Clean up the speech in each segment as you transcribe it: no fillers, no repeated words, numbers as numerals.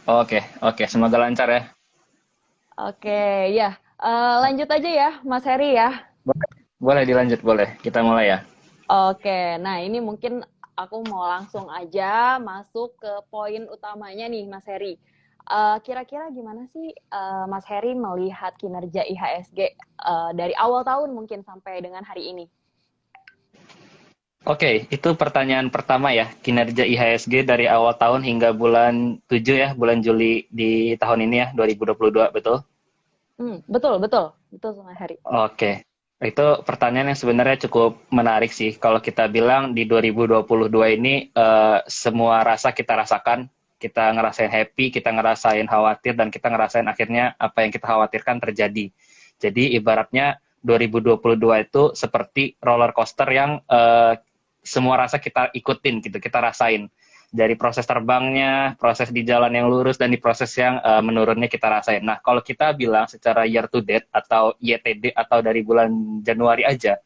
Oke, oke, semoga lancar ya. Oke, ya. Lanjut aja ya, Mas Heri ya. Boleh, boleh dilanjut, boleh. Kita mulai ya. Oke, nah ini mungkin aku mau langsung aja masuk ke poin utamanya nih, Mas Heri. Kira-kira gimana sih Mas Heri melihat kinerja IHSG dari awal tahun mungkin sampai dengan hari ini? Oke, itu pertanyaan pertama ya. Kinerja IHSG dari awal tahun hingga bulan 7 ya, bulan Juli di tahun ini ya, 2022, betul? Betul, betul, betul, Mas Heri. Oke, itu pertanyaan yang sebenarnya cukup menarik sih. Kalau kita bilang di 2022 ini semua rasa kita rasakan, kita ngerasain happy, kita ngerasain khawatir, dan kita ngerasain akhirnya apa yang kita khawatirkan terjadi. Jadi ibaratnya 2022 itu seperti roller coaster yang semua rasa kita ikutin gitu, kita rasain dari proses terbangnya, proses di jalan yang lurus, dan di proses yang menurunnya kita rasain. Nah, kalau kita bilang secara year to date atau YTD atau dari bulan Januari aja,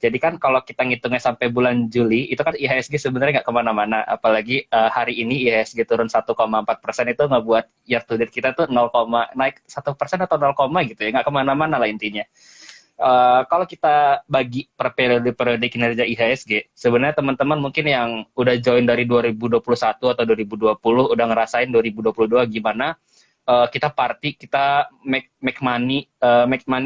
jadi kan kalau kita ngitungnya sampai bulan Juli, itu kan IHSG sebenarnya nggak kemana-mana. Apalagi hari ini IHSG turun 1,4% itu ngebuat year to date kita tuh 0, naik 1% atau 0, gitu ya. Nggak kemana-mana lah intinya. Kalau kita bagi per periode kinerja IHSG, sebenarnya teman-teman mungkin yang udah join dari 2021 atau 2020 udah ngerasain 2022 gimana kita party, kita make money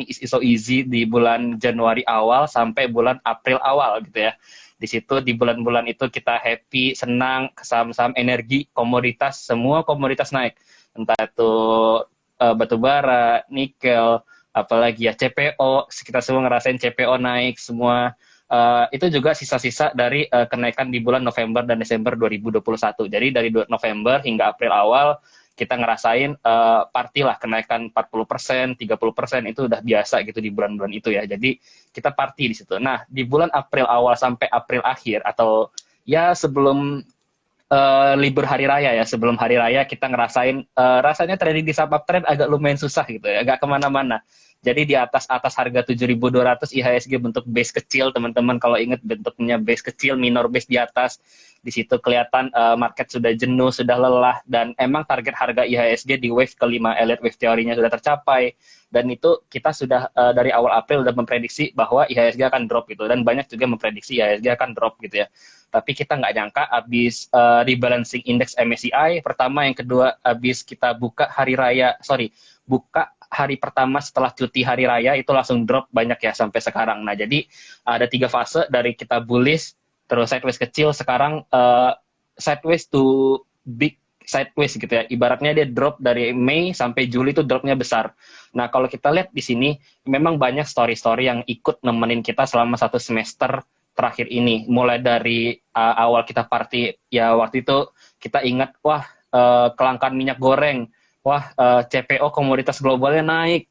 is so easy di bulan Januari awal sampai bulan April awal gitu ya. Di situ di bulan-bulan itu kita happy, senang, saham-saham energi, komoditas, semua komoditas naik. Entah itu batu bara, nikel, apalagi ya CPO, kita semua ngerasain CPO naik semua. Itu juga sisa-sisa dari kenaikan di bulan November dan Desember 2021. Jadi dari November hingga April awal kita ngerasain party lah kenaikan 40%, 30% itu udah biasa gitu di bulan-bulan itu ya. Jadi kita party di situ. Nah, di bulan April awal sampai April akhir atau ya sebelum libur hari raya ya, sebelum hari raya kita ngerasain rasanya trading di saham uptrend agak lumayan susah gitu ya, agak kemana-mana. Jadi di atas harga 7.200 IHSG bentuk base kecil, teman-teman kalau ingat bentuknya base kecil, minor base di atas. Di situ kelihatan market sudah jenuh, sudah lelah, dan emang target harga IHSG di wave kelima elite wave teorinya sudah tercapai. Dan itu kita sudah dari awal April sudah memprediksi bahwa IHSG akan drop gitu, dan banyak juga memprediksi IHSG akan drop gitu ya. Tapi kita nggak nyangka abis rebalancing index MSCI pertama, yang kedua abis kita buka hari raya, sorry, buka hari pertama setelah cuti hari raya itu langsung drop banyak ya sampai sekarang. Nah, jadi ada 3 fase dari kita bullish, terus sideways kecil, sekarang sideways to big sideways gitu ya. Ibaratnya dia drop dari Mei sampai Juli itu dropnya besar. Nah, kalau kita lihat di sini memang banyak story-story yang ikut nemenin kita selama 1 semester terakhir ini. Mulai dari awal kita party ya, waktu itu kita ingat, wah, kelangkaan minyak goreng, wah, CPO komoditas globalnya naik,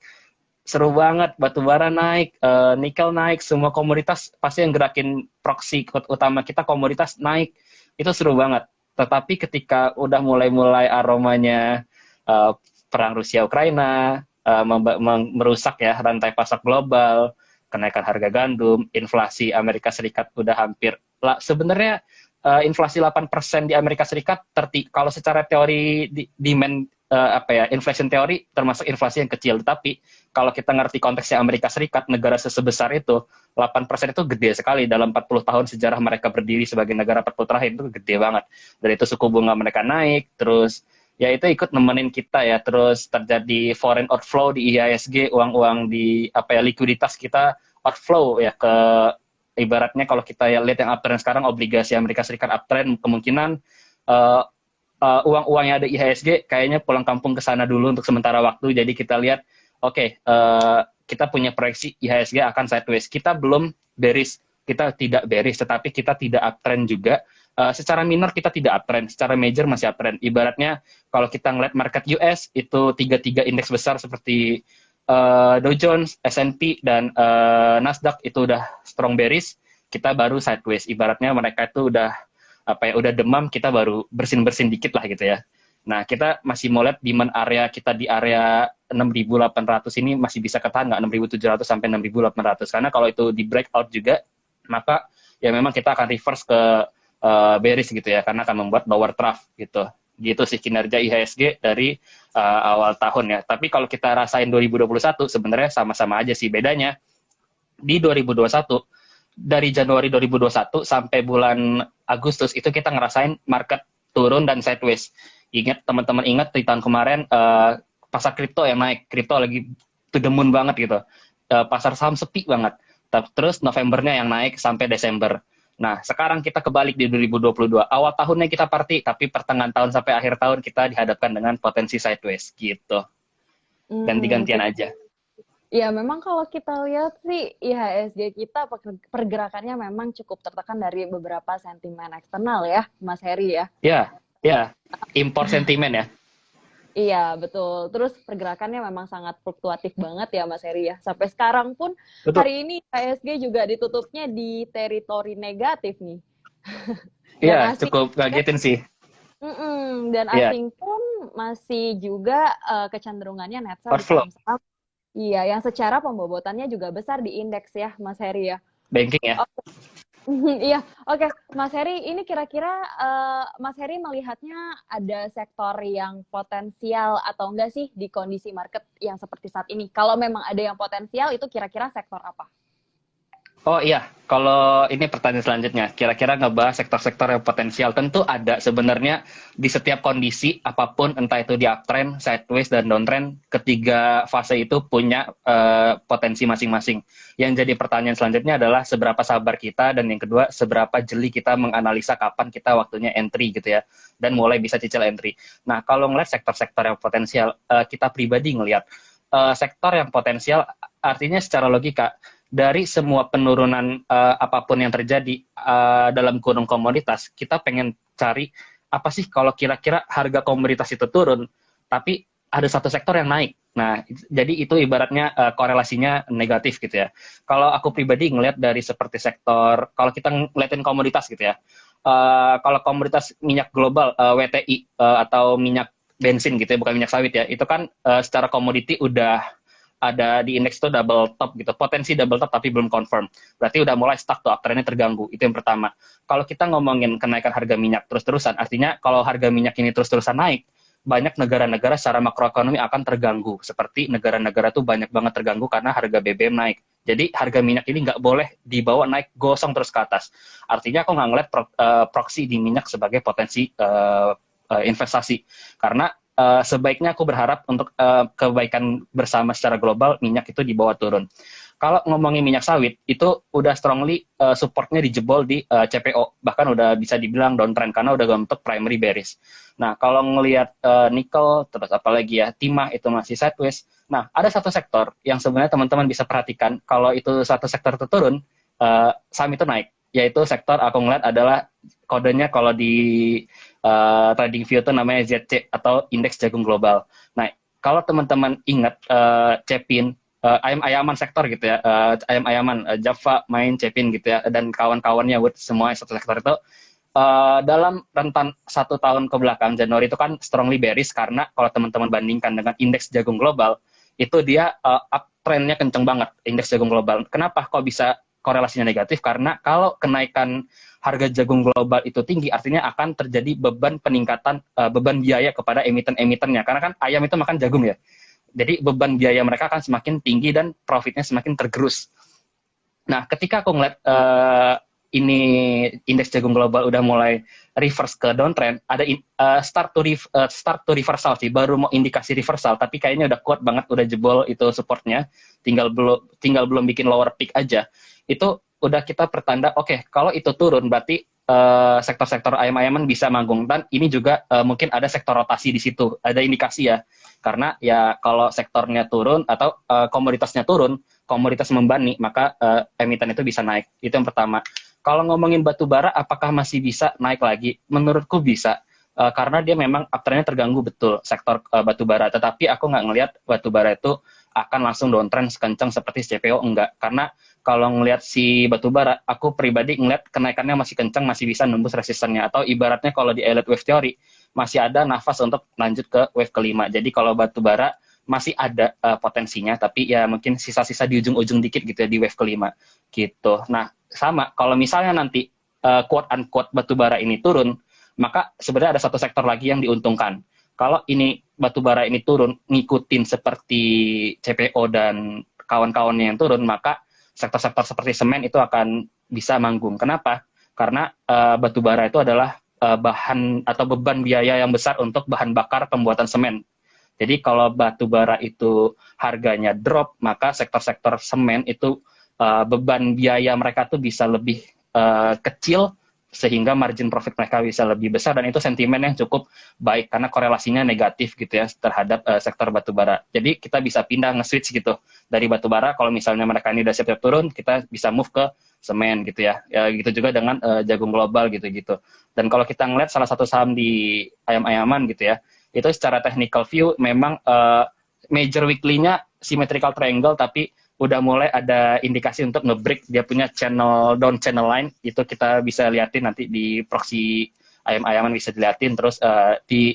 seru banget, batu bara naik, nikel naik, semua komoditas pasti yang gerakin proxy utama kita komoditas naik, itu seru banget. Tetapi ketika udah mulai-mulai aromanya uh, perang Rusia Ukraina merusak ya rantai pasar global, kenaikan harga gandum, inflasi Amerika Serikat udah hampir lah sebenarnya. Inflasi 8% di Amerika Serikat kalau secara teori demand apa ya, inflation teori termasuk inflasi yang kecil, tapi kalau kita ngerti konteksnya Amerika Serikat, negara sebesar itu, 8% itu gede sekali dalam 40 tahun sejarah mereka berdiri sebagai negara perputaran, itu gede banget. Dan itu suku bunga mereka naik, terus ya itu ikut nemenin kita ya, terus terjadi foreign outflow di IHSG, uang-uang di apa ya, likuiditas kita outflow ya ke, ibaratnya kalau kita ya lihat yang uptrend sekarang, obligasi Amerika Serikat uptrend, kemungkinan uh, uang-uang yang ada IHSG kayaknya pulang kampung ke sana dulu untuk sementara waktu. Jadi kita lihat, oke, kita punya proyeksi IHSG akan sideways. Kita belum bearish, kita tidak bearish, tetapi kita tidak uptrend juga. Secara minor kita tidak uptrend, secara major masih uptrend. Ibaratnya kalau kita ngeliat market US itu tiga indeks besar seperti Dow Jones, S&P, dan Nasdaq itu udah strong bearish, kita baru sideways. Ibaratnya mereka itu udah apa ya, udah demam, kita baru bersin-bersin dikit lah gitu ya. Nah, kita masih mau lihat demand area kita di area 6.800 ini masih bisa ketahan nggak, 6.700 sampai 6.800. Karena kalau itu di breakout juga, maka ya memang kita akan reverse ke bearish gitu ya, karena akan membuat lower trough gitu. Gitu sih kinerja IHSG dari awal tahun ya. Tapi kalau kita rasain 2021 sebenarnya sama-sama aja sih. Bedanya di 2021 dari Januari 2021 sampai bulan Agustus itu kita ngerasain market turun dan sideways. Ingat teman-teman ingat di tahun kemarin pasar kripto yang naik, kripto lagi to the moon banget gitu. Pasar saham sepi banget. Terus Novembernya yang naik sampai Desember. Nah, sekarang kita kebalik di 2022. Awal tahunnya kita party, tapi pertengahan tahun sampai akhir tahun kita dihadapkan dengan potensi sideways gitu. Ganti-gantian aja. Ya, memang kalau kita lihat sih IHSG kita pergerakannya memang cukup tertekan dari beberapa sentimen eksternal ya, Mas Heri ya. Ya, impor sentimen ya. Iya, betul. Terus pergerakannya memang sangat fluktuatif banget ya, Mas Heri ya. Sampai sekarang pun Betul. Hari ini IHSG juga ditutupnya di teritori negatif nih. Iya, cukup ngagetin sih. Dan asing pun masih juga kecenderungannya net sell di saham-saham. Iya, yang secara pembobotannya juga besar di indeks ya, Mas Heri ya. Banking ya. Iya, oke. Mas Heri, ini kira-kira Mas Heri melihatnya ada sektor yang potensial atau enggak sih di kondisi market yang seperti saat ini? Kalau memang ada yang potensial, itu kira-kira sektor apa? Oh iya, kalau ini pertanyaan selanjutnya, kira-kira ngebahas sektor-sektor yang potensial, tentu ada sebenarnya di setiap kondisi, apapun, entah itu di uptrend, sideways, dan downtrend, ketiga fase itu punya potensi masing-masing. Yang jadi pertanyaan selanjutnya adalah seberapa sabar kita, dan yang kedua, seberapa jeli kita menganalisa kapan kita waktunya entry gitu ya, dan mulai bisa cicil entry. Nah, kalau ngeliat sektor-sektor yang potensial, kita pribadi ngeliat sektor yang potensial, artinya secara logika, dari semua penurunan apapun yang terjadi dalam gunung komoditas, kita pengen cari apa sih kalau kira-kira harga komoditas itu turun, tapi ada satu sektor yang naik. Nah, jadi itu ibaratnya korelasinya negatif gitu ya. Kalau aku pribadi ngelihat dari seperti sektor, kalau kita ngeliatin komoditas gitu ya, kalau komoditas minyak global, WTI, atau minyak bensin gitu ya, bukan minyak sawit ya, itu kan secara komoditi udah ada di indeks itu double top gitu, potensi double top tapi belum confirm. Berarti udah mulai stuck tuh, uptrendnya terganggu. Itu yang pertama. Kalau kita ngomongin kenaikan harga minyak terus-terusan, artinya kalau harga minyak ini terus-terusan naik, banyak negara-negara secara makroekonomi akan terganggu. Seperti negara-negara tuh banyak banget terganggu karena harga BBM naik. Jadi harga minyak ini nggak boleh dibawa naik gosong terus ke atas. Artinya aku nggak ngeliat proxy di minyak sebagai potensi investasi. Karena sebaiknya aku berharap untuk kebaikan bersama secara global minyak itu dibawa turun. Kalau ngomongin minyak sawit itu udah strongly supportnya dijebol di CPO, bahkan udah bisa dibilang downtrend karena udah bentuk primary bearish. Nah kalau ngelihat nikel terus apalagi ya timah itu masih sideways. Nah ada satu sektor yang sebenarnya teman-teman bisa perhatikan kalau itu satu sektor itu turun, saham itu naik, yaitu sektor aku ngeliat adalah kodenya kalau di trading view itu namanya ZC atau indeks jagung global. Nah, kalau teman-teman ingat Cepin, ayam-ayaman sektor gitu ya, ayam-ayaman Java, Main, Cepin gitu ya, dan kawan-kawannya Wood semua satu sektor itu dalam rentan 1 tahun ke belakang Januari itu kan strongly bearish karena kalau teman-teman bandingkan dengan indeks jagung global itu dia uptrendnya kenceng banget indeks jagung global. Kenapa kok bisa korelasinya negatif? Karena kalau kenaikan harga jagung global itu tinggi, artinya akan terjadi beban peningkatan beban biaya kepada emiten-emitennya. Karena kan ayam itu makan jagung ya. Jadi beban biaya mereka akan semakin tinggi dan profitnya semakin tergerus. Nah, ketika aku ngeliat ini indeks jagung global udah mulai reverse ke downtrend, ada start to reversal sih, baru mau indikasi reversal, tapi kayaknya udah kuat banget, udah jebol itu supportnya, tinggal belum bikin lower peak aja. Itu udah kita pertanda, oke, kalau itu turun berarti sektor-sektor ayam-ayaman bisa manggung, dan ini juga mungkin ada sektor rotasi di situ, ada indikasi ya, karena ya kalau sektornya turun atau komoditasnya turun, komoditas membani, maka emiten itu bisa naik. Itu yang pertama. Kalau ngomongin batu bara, apakah masih bisa naik lagi? Menurutku bisa, karena dia memang uptrendnya terganggu betul sektor batu bara. Tetapi aku nggak ngelihat batu bara itu akan langsung downtrend sekencang seperti CPO, enggak. Karena kalau ngelihat si batu bara, aku pribadi ngelihat kenaikannya masih kencang, masih bisa nembus resistannya. Atau ibaratnya kalau di elite wave theory, masih ada nafas untuk lanjut ke wave kelima. Jadi kalau batu bara masih ada potensinya, tapi ya mungkin sisa-sisa di ujung-ujung dikit gitu ya di wave kelima gitu. Nah, sama kalau misalnya nanti quote unquote batu bara ini turun, maka sebenarnya ada satu sektor lagi yang diuntungkan. Kalau ini batu bara ini turun, ngikutin seperti CPO dan kawan-kawannya yang turun, maka sektor-sektor seperti semen itu akan bisa manggung. Kenapa? Karena batu bara itu adalah bahan atau beban biaya yang besar untuk bahan bakar pembuatan semen. Jadi kalau batu bara itu harganya drop, maka sektor-sektor semen itu beban biaya mereka tuh bisa lebih kecil, sehingga margin profit mereka bisa lebih besar, dan itu sentimen yang cukup baik karena korelasinya negatif gitu ya terhadap sektor batubara. Jadi kita bisa pindah nge-switch gitu dari batubara, kalau misalnya mereka ini udah siap-siap turun, kita bisa move ke semen gitu ya. Ya gitu juga dengan jagung global gitu-gitu. Dan kalau kita ngeliat salah satu saham di ayam-ayaman gitu ya, itu secara technical view memang major weekly-nya symmetrical triangle, tapi udah mulai ada indikasi untuk nge-break dia punya channel down channel line. Itu kita bisa liatin nanti di proxy ayam-ayaman, bisa diliatin. Terus di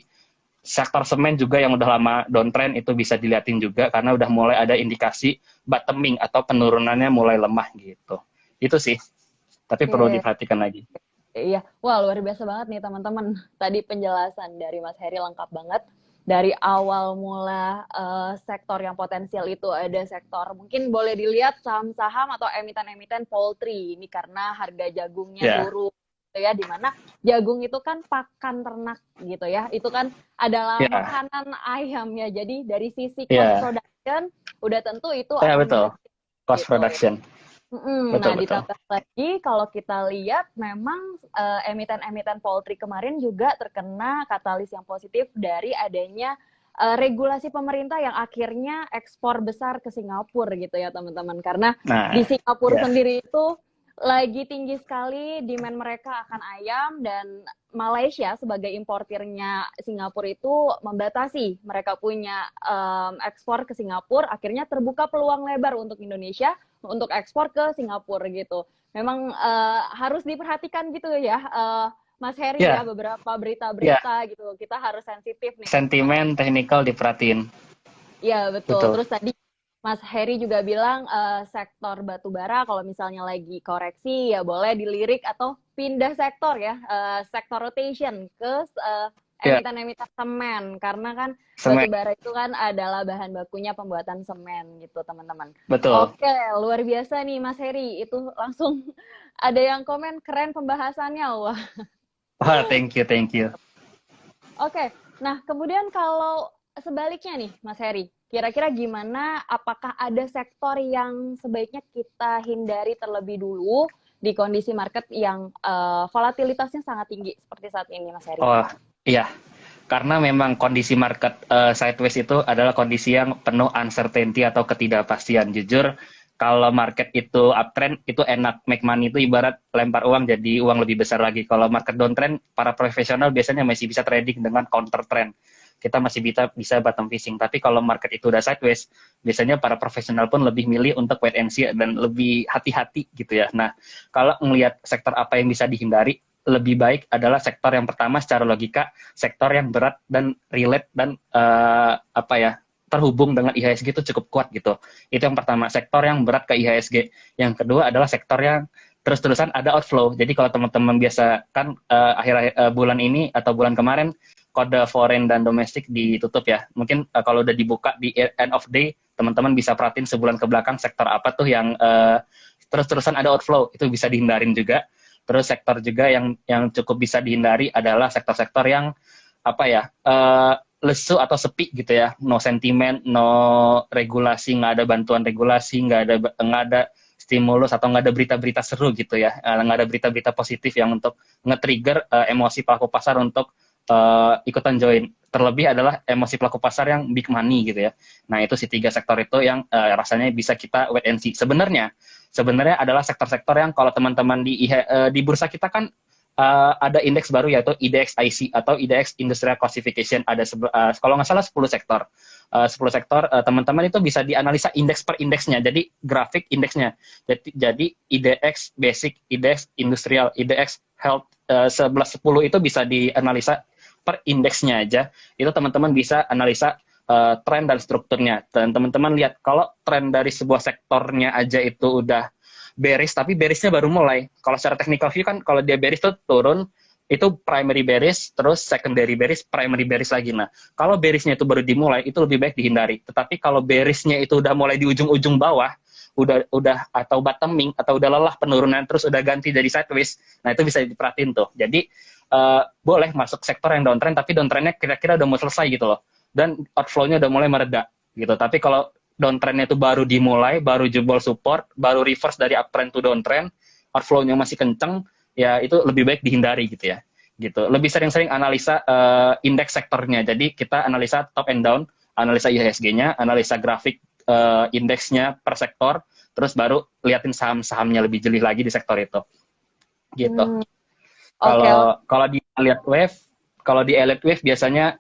sektor semen juga yang udah lama downtrend itu bisa diliatin juga, karena udah mulai ada indikasi bottoming atau penurunannya mulai lemah gitu. Itu sih, tapi perlu diperhatikan lagi. Iya, wah luar biasa banget nih teman-teman. Tadi penjelasan dari Mas Heri lengkap banget. Dari awal mula sektor yang potensial itu ada sektor, mungkin boleh dilihat saham-saham atau emiten-emiten poultry. Ini karena harga jagungnya turun, gitu ya, dimana jagung itu kan pakan ternak gitu ya. Itu kan adalah makanan ayam ya. Jadi dari sisi cost production, udah tentu itu akan betul. Cost gitu. production. Nah, ditambah lagi kalau kita lihat memang emiten-emiten poultry kemarin juga terkena katalis yang positif dari adanya regulasi pemerintah yang akhirnya ekspor besar ke Singapura gitu ya teman-teman. Karena di Singapura sendiri itu lagi tinggi sekali demand mereka akan ayam, dan Malaysia sebagai importirnya Singapura itu membatasi mereka punya ekspor ke Singapura. Akhirnya terbuka peluang lebar untuk Indonesia untuk ekspor ke Singapura gitu. Memang harus diperhatikan gitu ya, Mas Heri ya, beberapa berita-berita gitu. Kita harus sensitif nih. Sentimen technical diperhatiin. Iya betul. Terus tadi Mas Heri juga bilang sektor batubara kalau misalnya lagi koreksi ya boleh dilirik atau pindah sektor ya, sektor rotation ke emiten-emiten semen, karena kan batubara itu kan adalah bahan bakunya pembuatan semen gitu teman-teman. Betul. Oke, luar biasa nih Mas Heri, itu langsung ada yang komen keren pembahasannya, wah. Wah, thank you. Oke, nah kemudian kalau sebaliknya nih Mas Heri, kira-kira gimana, apakah ada sektor yang sebaiknya kita hindari terlebih dulu di kondisi market yang volatilitasnya sangat tinggi seperti saat ini Mas Heri? Oh, iya. Karena memang kondisi market sideways itu adalah kondisi yang penuh uncertainty atau ketidakpastian. Jujur, kalau market itu uptrend, itu enak. Make money itu ibarat lempar uang jadi uang lebih besar lagi. Kalau market downtrend, para profesional biasanya masih bisa trading dengan counter trend. Kita masih bisa bottom fishing. Tapi kalau market itu udah sideways, biasanya para profesional pun lebih milih untuk wait and see dan lebih hati-hati gitu ya. Nah, kalau ngelihat sektor apa yang bisa dihindari, lebih baik adalah sektor yang pertama secara logika, sektor yang berat dan relate dan terhubung dengan IHSG itu cukup kuat gitu. Itu yang pertama, sektor yang berat ke IHSG. Yang kedua adalah sektor yang terus-terusan ada outflow. Jadi kalau teman-teman biasa kan akhir bulan ini atau bulan kemarin kode foreign dan domestik ditutup ya. Mungkin kalau udah dibuka di end of day, teman-teman bisa perhatiin sebulan ke belakang sektor apa tuh yang terus-terusan ada outflow, itu bisa dihindarin juga. Terus sektor juga yang cukup bisa dihindari adalah sektor-sektor yang lesu atau sepi gitu ya, no sentimen, no regulasi, nggak ada bantuan regulasi, nggak ada stimulus atau nggak ada berita-berita seru gitu ya, nggak ada berita-berita positif yang untuk nge-trigger emosi pelaku pasar untuk ikutan join. Terlebih adalah emosi pelaku pasar yang big money gitu ya. Nah itu si 3 sektor itu yang rasanya bisa kita wait and see. Sebenarnya adalah sektor-sektor yang kalau teman-teman di bursa kita kan ada indeks baru yaitu IDX IC atau IDX Industrial Classification. Ada kalau nggak salah 10 sektor. 10 sektor teman-teman itu bisa dianalisa indeks per indeksnya. Jadi grafik indeksnya. Jadi IDX Basic, IDX Industrial, IDX Health 11 10 itu bisa dianalisa per indeksnya aja. Itu teman-teman bisa analisa tren dan strukturnya. Dan teman-teman lihat kalau tren dari sebuah sektornya aja itu udah bearish, tapi bearishnya baru mulai. Kalau secara technical view kan kalau dia bearish tuh turun, itu primary bearish, terus secondary bearish, primary bearish lagi. Nah, kalau bearishnya itu baru dimulai, itu lebih baik dihindari. Tetapi kalau bearishnya itu udah mulai di ujung-ujung bawah, udah atau bottoming, atau udah lelah penurunan, terus udah ganti jadi sideways, nah itu bisa diperhatiin tuh. Jadi, boleh masuk sektor yang downtrend, tapi downtrendnya kira-kira udah mau selesai gitu loh. Dan outflow-nya udah mulai mereda gitu. Tapi kalau downtrendnya itu baru dimulai, baru jebol support, baru reverse dari uptrend to downtrend, outflow-nya masih kenceng, ya itu lebih baik dihindari gitu ya. Gitu. Lebih sering-sering analisa indeks sektornya. Jadi kita analisa top and down, analisa IHSG-nya, analisa grafik indeksnya per sektor, terus baru liatin saham-sahamnya lebih jeli lagi di sektor itu. Gitu. Kalau kalau di elite wave biasanya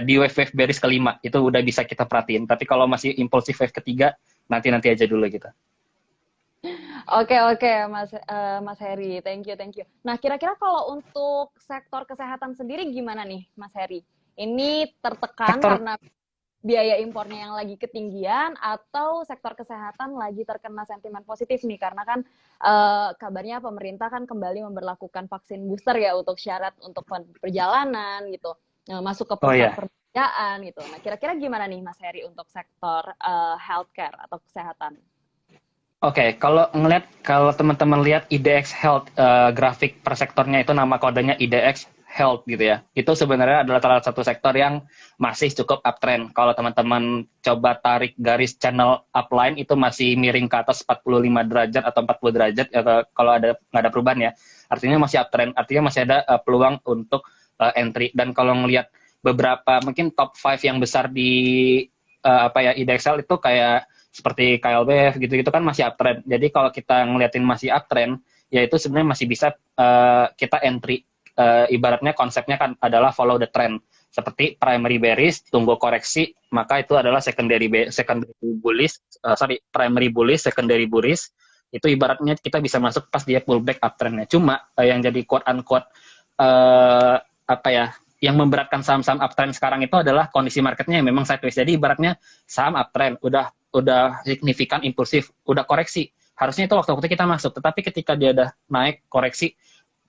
di wave bearish kelima itu udah bisa kita perhatiin. Tapi kalau masih impulsif wave ketiga, nanti aja dulu gitu. Oke, Mas Heri, thank you. Nah, kira-kira kalau untuk sektor kesehatan sendiri gimana nih, Mas Heri? Ini tertekan karena biaya impornya yang lagi ketinggian, atau sektor kesehatan lagi terkena sentimen positif nih, karena kan kabarnya pemerintah kan kembali memberlakukan vaksin booster ya untuk syarat untuk perjalanan gitu, masuk ke pusat perbelanjaan gitu. Nah, kira-kira gimana nih Mas Heri untuk sektor healthcare atau kesehatan? Oke, kalau teman-teman lihat IDX Health, grafik per sektornya itu nama kodenya IDX Health gitu ya. Itu sebenarnya adalah salah satu sektor yang masih cukup uptrend. Kalau teman-teman coba tarik garis channel upline itu masih miring ke atas 45 derajat atau 40 derajat, atau kalau nggak ada perubahan ya. Artinya masih uptrend, artinya masih ada peluang untuk entry. Dan kalau ngelihat beberapa mungkin top 5 yang besar di IDX Health itu kayak seperti KLBF gitu-gitu kan masih uptrend. Jadi kalau kita ngeliatin masih uptrend, ya itu sebenarnya masih bisa kita entry. Ibaratnya konsepnya kan adalah follow the trend. Seperti primary bearish, tunggu koreksi, maka itu adalah primary bullish, secondary bullish. Itu ibaratnya kita bisa masuk pas dia pullback uptrendnya. Cuma yang jadi quote unquote yang memberatkan saham-saham uptrend sekarang itu adalah kondisi marketnya yang memang sideways. Jadi ibaratnya saham uptrend udah signifikan impulsif, udah koreksi. Harusnya itu waktu kita masuk, tetapi ketika dia udah naik koreksi,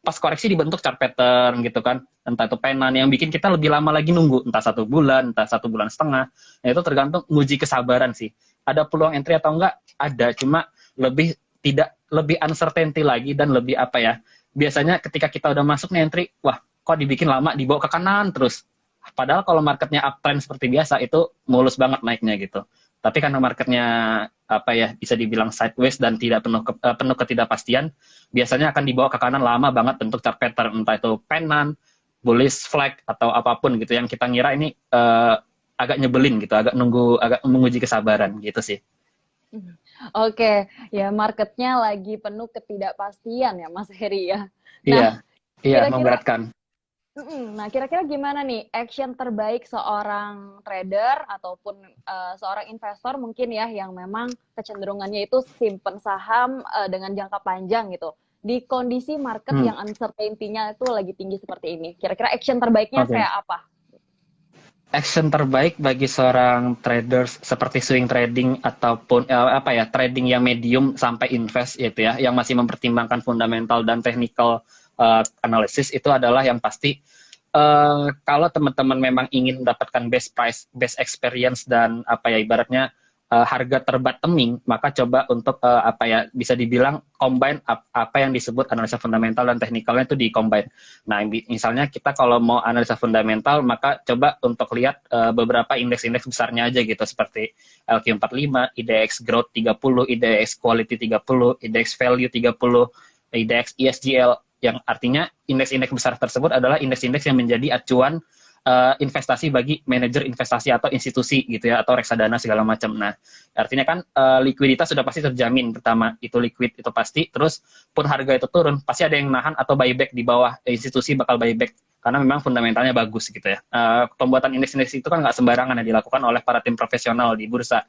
pas koreksi dibentuk chart pattern gitu kan, entah itu penan yang bikin kita lebih lama lagi nunggu, entah 1 bulan, entah 1 bulan setengah. Nah, itu tergantung nguji kesabaran sih. Ada peluang entry atau enggak? Ada, cuma lebih uncertainty lagi dan lebih biasanya ketika kita udah masuk nih entry, wah kok dibikin lama, dibawa ke kanan terus. Padahal kalau marketnya uptrend seperti biasa itu mulus banget naiknya gitu. Tapi karena marketnya bisa dibilang sideways dan tidak penuh ketidakpastian, biasanya akan dibawa ke kanan lama banget bentuk chart pattern, entah itu penan, bullish flag atau apapun gitu yang kita ngira ini agak nyebelin gitu, agak menguji kesabaran gitu sih. Oke, ya marketnya lagi penuh ketidakpastian ya Mas Heri ya. Iya, memberatkan. Nah, kira-kira gimana nih action terbaik seorang trader ataupun seorang investor mungkin ya yang memang kecenderungannya itu simpen saham dengan jangka panjang gitu di kondisi market yang uncertainty-nya itu lagi tinggi seperti ini. Kira-kira action terbaiknya kayak apa? Action terbaik bagi seorang traders seperti swing trading ataupun trading yang medium sampai invest gitu ya, yang masih mempertimbangkan fundamental dan technical analysis, itu adalah yang pasti kalau teman-teman memang ingin mendapatkan best price, best experience dan ibaratnya harga terbottoming, maka coba untuk bisa dibilang combine apa yang disebut analisa fundamental dan teknikalnya itu di-combine. Nah, misalnya kita kalau mau analisa fundamental, maka coba untuk lihat beberapa indeks-indeks besarnya aja gitu, seperti LQ45, IDX Growth 30, IDX Quality 30, IDX Value 30, IDX ISGL, yang artinya indeks-indeks besar tersebut adalah indeks-indeks yang menjadi acuan investasi bagi manajer investasi atau institusi gitu ya, atau reksadana segala macam. Nah, artinya kan likuiditas sudah pasti terjamin. Pertama, itu liquid itu pasti. Terus pun harga itu turun, pasti ada yang nahan atau buyback di bawah. Institusi bakal buyback karena memang fundamentalnya bagus gitu ya. Pembuatan indeks-indeks itu kan nggak sembarangan yang dilakukan oleh para tim profesional di bursa.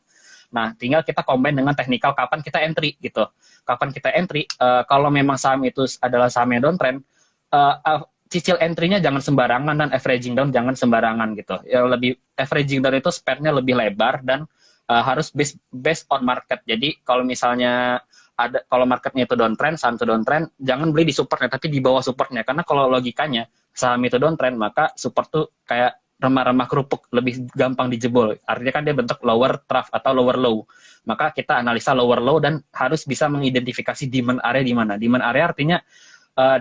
Nah, tinggal kita combine dengan teknikal kapan kita entry gitu. Kapan kita entry, kalau memang saham itu adalah saham yang downtrend, cicil entry-nya jangan sembarangan dan averaging down jangan sembarangan gitu. Yang lebih averaging down itu spread-nya lebih lebar dan harus based on market. Jadi kalau misalnya ada kalau marketnya itu downtrend, saham itu downtrend, jangan beli di supportnya, tapi di bawah supportnya. Karena kalau logikanya saham itu downtrend, maka support tuh kayak remah-remah kerupuk, lebih gampang dijebol. Artinya kan dia bentuk lower trough atau lower low. Maka kita analisa lower low dan harus bisa mengidentifikasi demand area di mana. Demand area artinya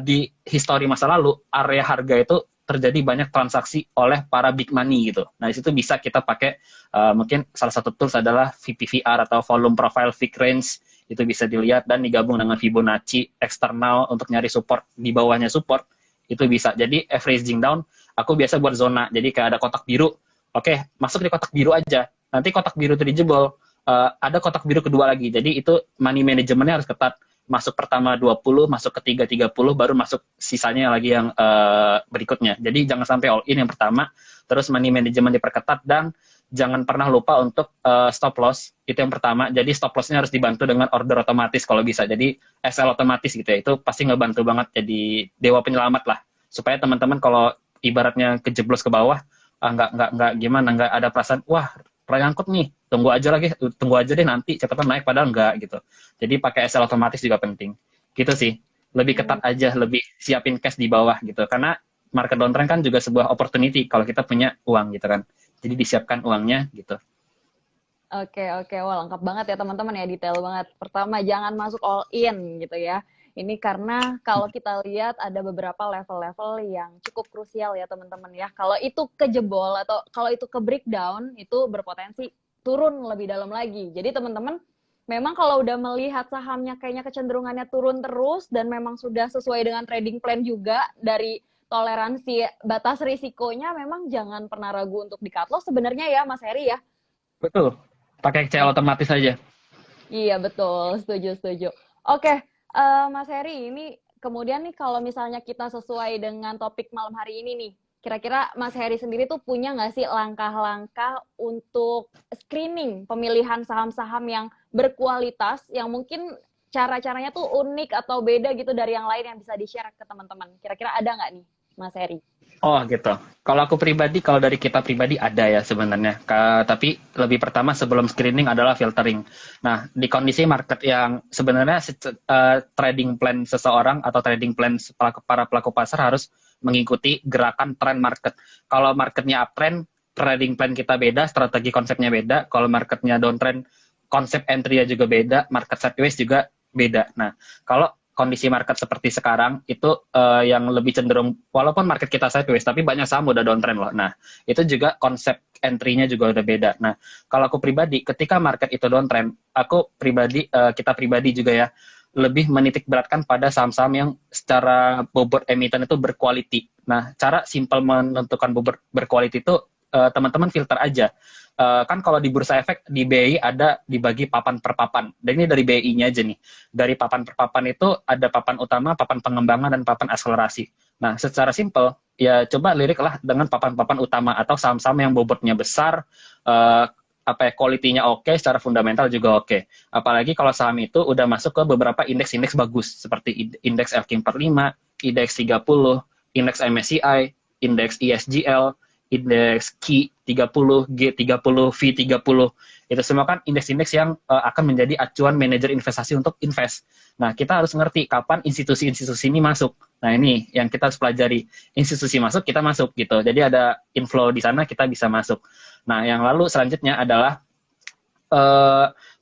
di histori masa lalu, area harga itu terjadi banyak transaksi oleh para big money gitu. Nah, di situ bisa kita pakai mungkin salah satu tools adalah VPVR atau Volume Profile Fig Range. Itu bisa dilihat dan digabung dengan Fibonacci eksternal untuk nyari support di bawahnya support. Itu bisa. Jadi averaging down, aku biasa buat zona. Jadi kayak ada kotak biru. Oke, masuk di kotak biru aja. Nanti kotak biru itu dijebol. Ada kotak biru kedua lagi. Jadi itu money managementnya harus ketat. Masuk pertama 20, masuk ketiga 30, baru masuk sisanya lagi yang berikutnya. Jadi jangan sampai all in yang pertama, terus money management diperketat, dan jangan pernah lupa untuk stop loss, itu yang pertama. Jadi stop lossnya harus dibantu dengan order otomatis kalau bisa. Jadi SL otomatis gitu ya, itu pasti ngebantu banget, jadi dewa penyelamat lah. Supaya teman-teman kalau ibaratnya kejeblos ke bawah, nggak gimana, nggak ada perasaan, wah nyangkut nih, tunggu aja deh nanti cepetan naik, padahal enggak gitu. Jadi pakai SL otomatis juga penting. Gitu sih. Lebih ketat aja, lebih siapin cash di bawah gitu. Karena market downtrend kan juga sebuah opportunity kalau kita punya uang gitu kan. Jadi disiapkan uangnya gitu. Oke, oke. Wah, lengkap banget ya teman-teman ya, detail banget. Pertama, jangan masuk all in gitu ya. Ini karena kalau kita lihat ada beberapa level-level yang cukup krusial ya teman-teman ya. Kalau itu kejebol atau kalau itu ke breakdown, itu berpotensi turun lebih dalam lagi. Jadi teman-teman, memang kalau udah melihat sahamnya kayaknya kecenderungannya turun terus dan memang sudah sesuai dengan trading plan juga dari toleransi batas risikonya, memang jangan pernah ragu untuk di cut loss sebenarnya ya Mas Heri ya. Betul. Pakai CL otomatis aja. Iya, betul. Setuju, setuju. Oke, Mas Heri, ini kemudian nih kalau misalnya kita sesuai dengan topik malam hari ini nih, kira-kira Mas Heri sendiri tuh punya nggak sih langkah-langkah untuk screening pemilihan saham-saham yang berkualitas, yang mungkin cara-caranya tuh unik atau beda gitu dari yang lain yang bisa di-share ke teman-teman? Kira-kira ada nggak nih, Mas Heri? Oh gitu. Kalau aku pribadi, kalau dari kita pribadi ada ya sebenarnya. Tapi lebih pertama sebelum screening adalah filtering. Nah, di kondisi market yang sebenarnya trading plan seseorang atau trading plan para pelaku pasar harus mengikuti gerakan tren market. Kalau marketnya uptrend, trading plan kita beda, strategi konsepnya beda. Kalau marketnya downtrend, konsep entry-nya juga beda, market sideways juga beda. Nah, kalau kondisi market seperti sekarang itu yang lebih cenderung, walaupun market kita sideways tapi banyak saham udah downtrend loh. Nah, itu juga konsep entry-nya juga udah beda. Nah, kalau aku pribadi ketika market itu downtrend, aku pribadi kita pribadi juga ya lebih menitik beratkan pada saham-saham yang secara bobot emiten itu berquality. Nah, cara simpel menentukan bobot berquality itu teman-teman filter aja. Kan kalau di bursa efek di BI ada dibagi papan per papan. Dan ini dari BI-nya aja nih. Dari papan per papan itu ada papan utama, papan pengembangan, dan papan akselerasi. Nah, secara simpel ya coba liriklah dengan papan-papan utama atau saham-saham yang bobotnya besar, quality-nya oke, secara fundamental juga oke. Apalagi kalau saham itu udah masuk ke beberapa indeks-indeks bagus seperti indeks LQ45, indeks 30, indeks MSCI, indeks ISGL, indeks Q30, G30, V30, itu semua kan indeks-indeks yang akan menjadi acuan manajer investasi untuk invest. Nah, kita harus ngerti kapan institusi-institusi ini masuk. Nah, ini yang kita harus pelajari. Institusi masuk, kita masuk gitu. Jadi ada inflow di sana, kita bisa masuk. Nah, yang lalu selanjutnya adalah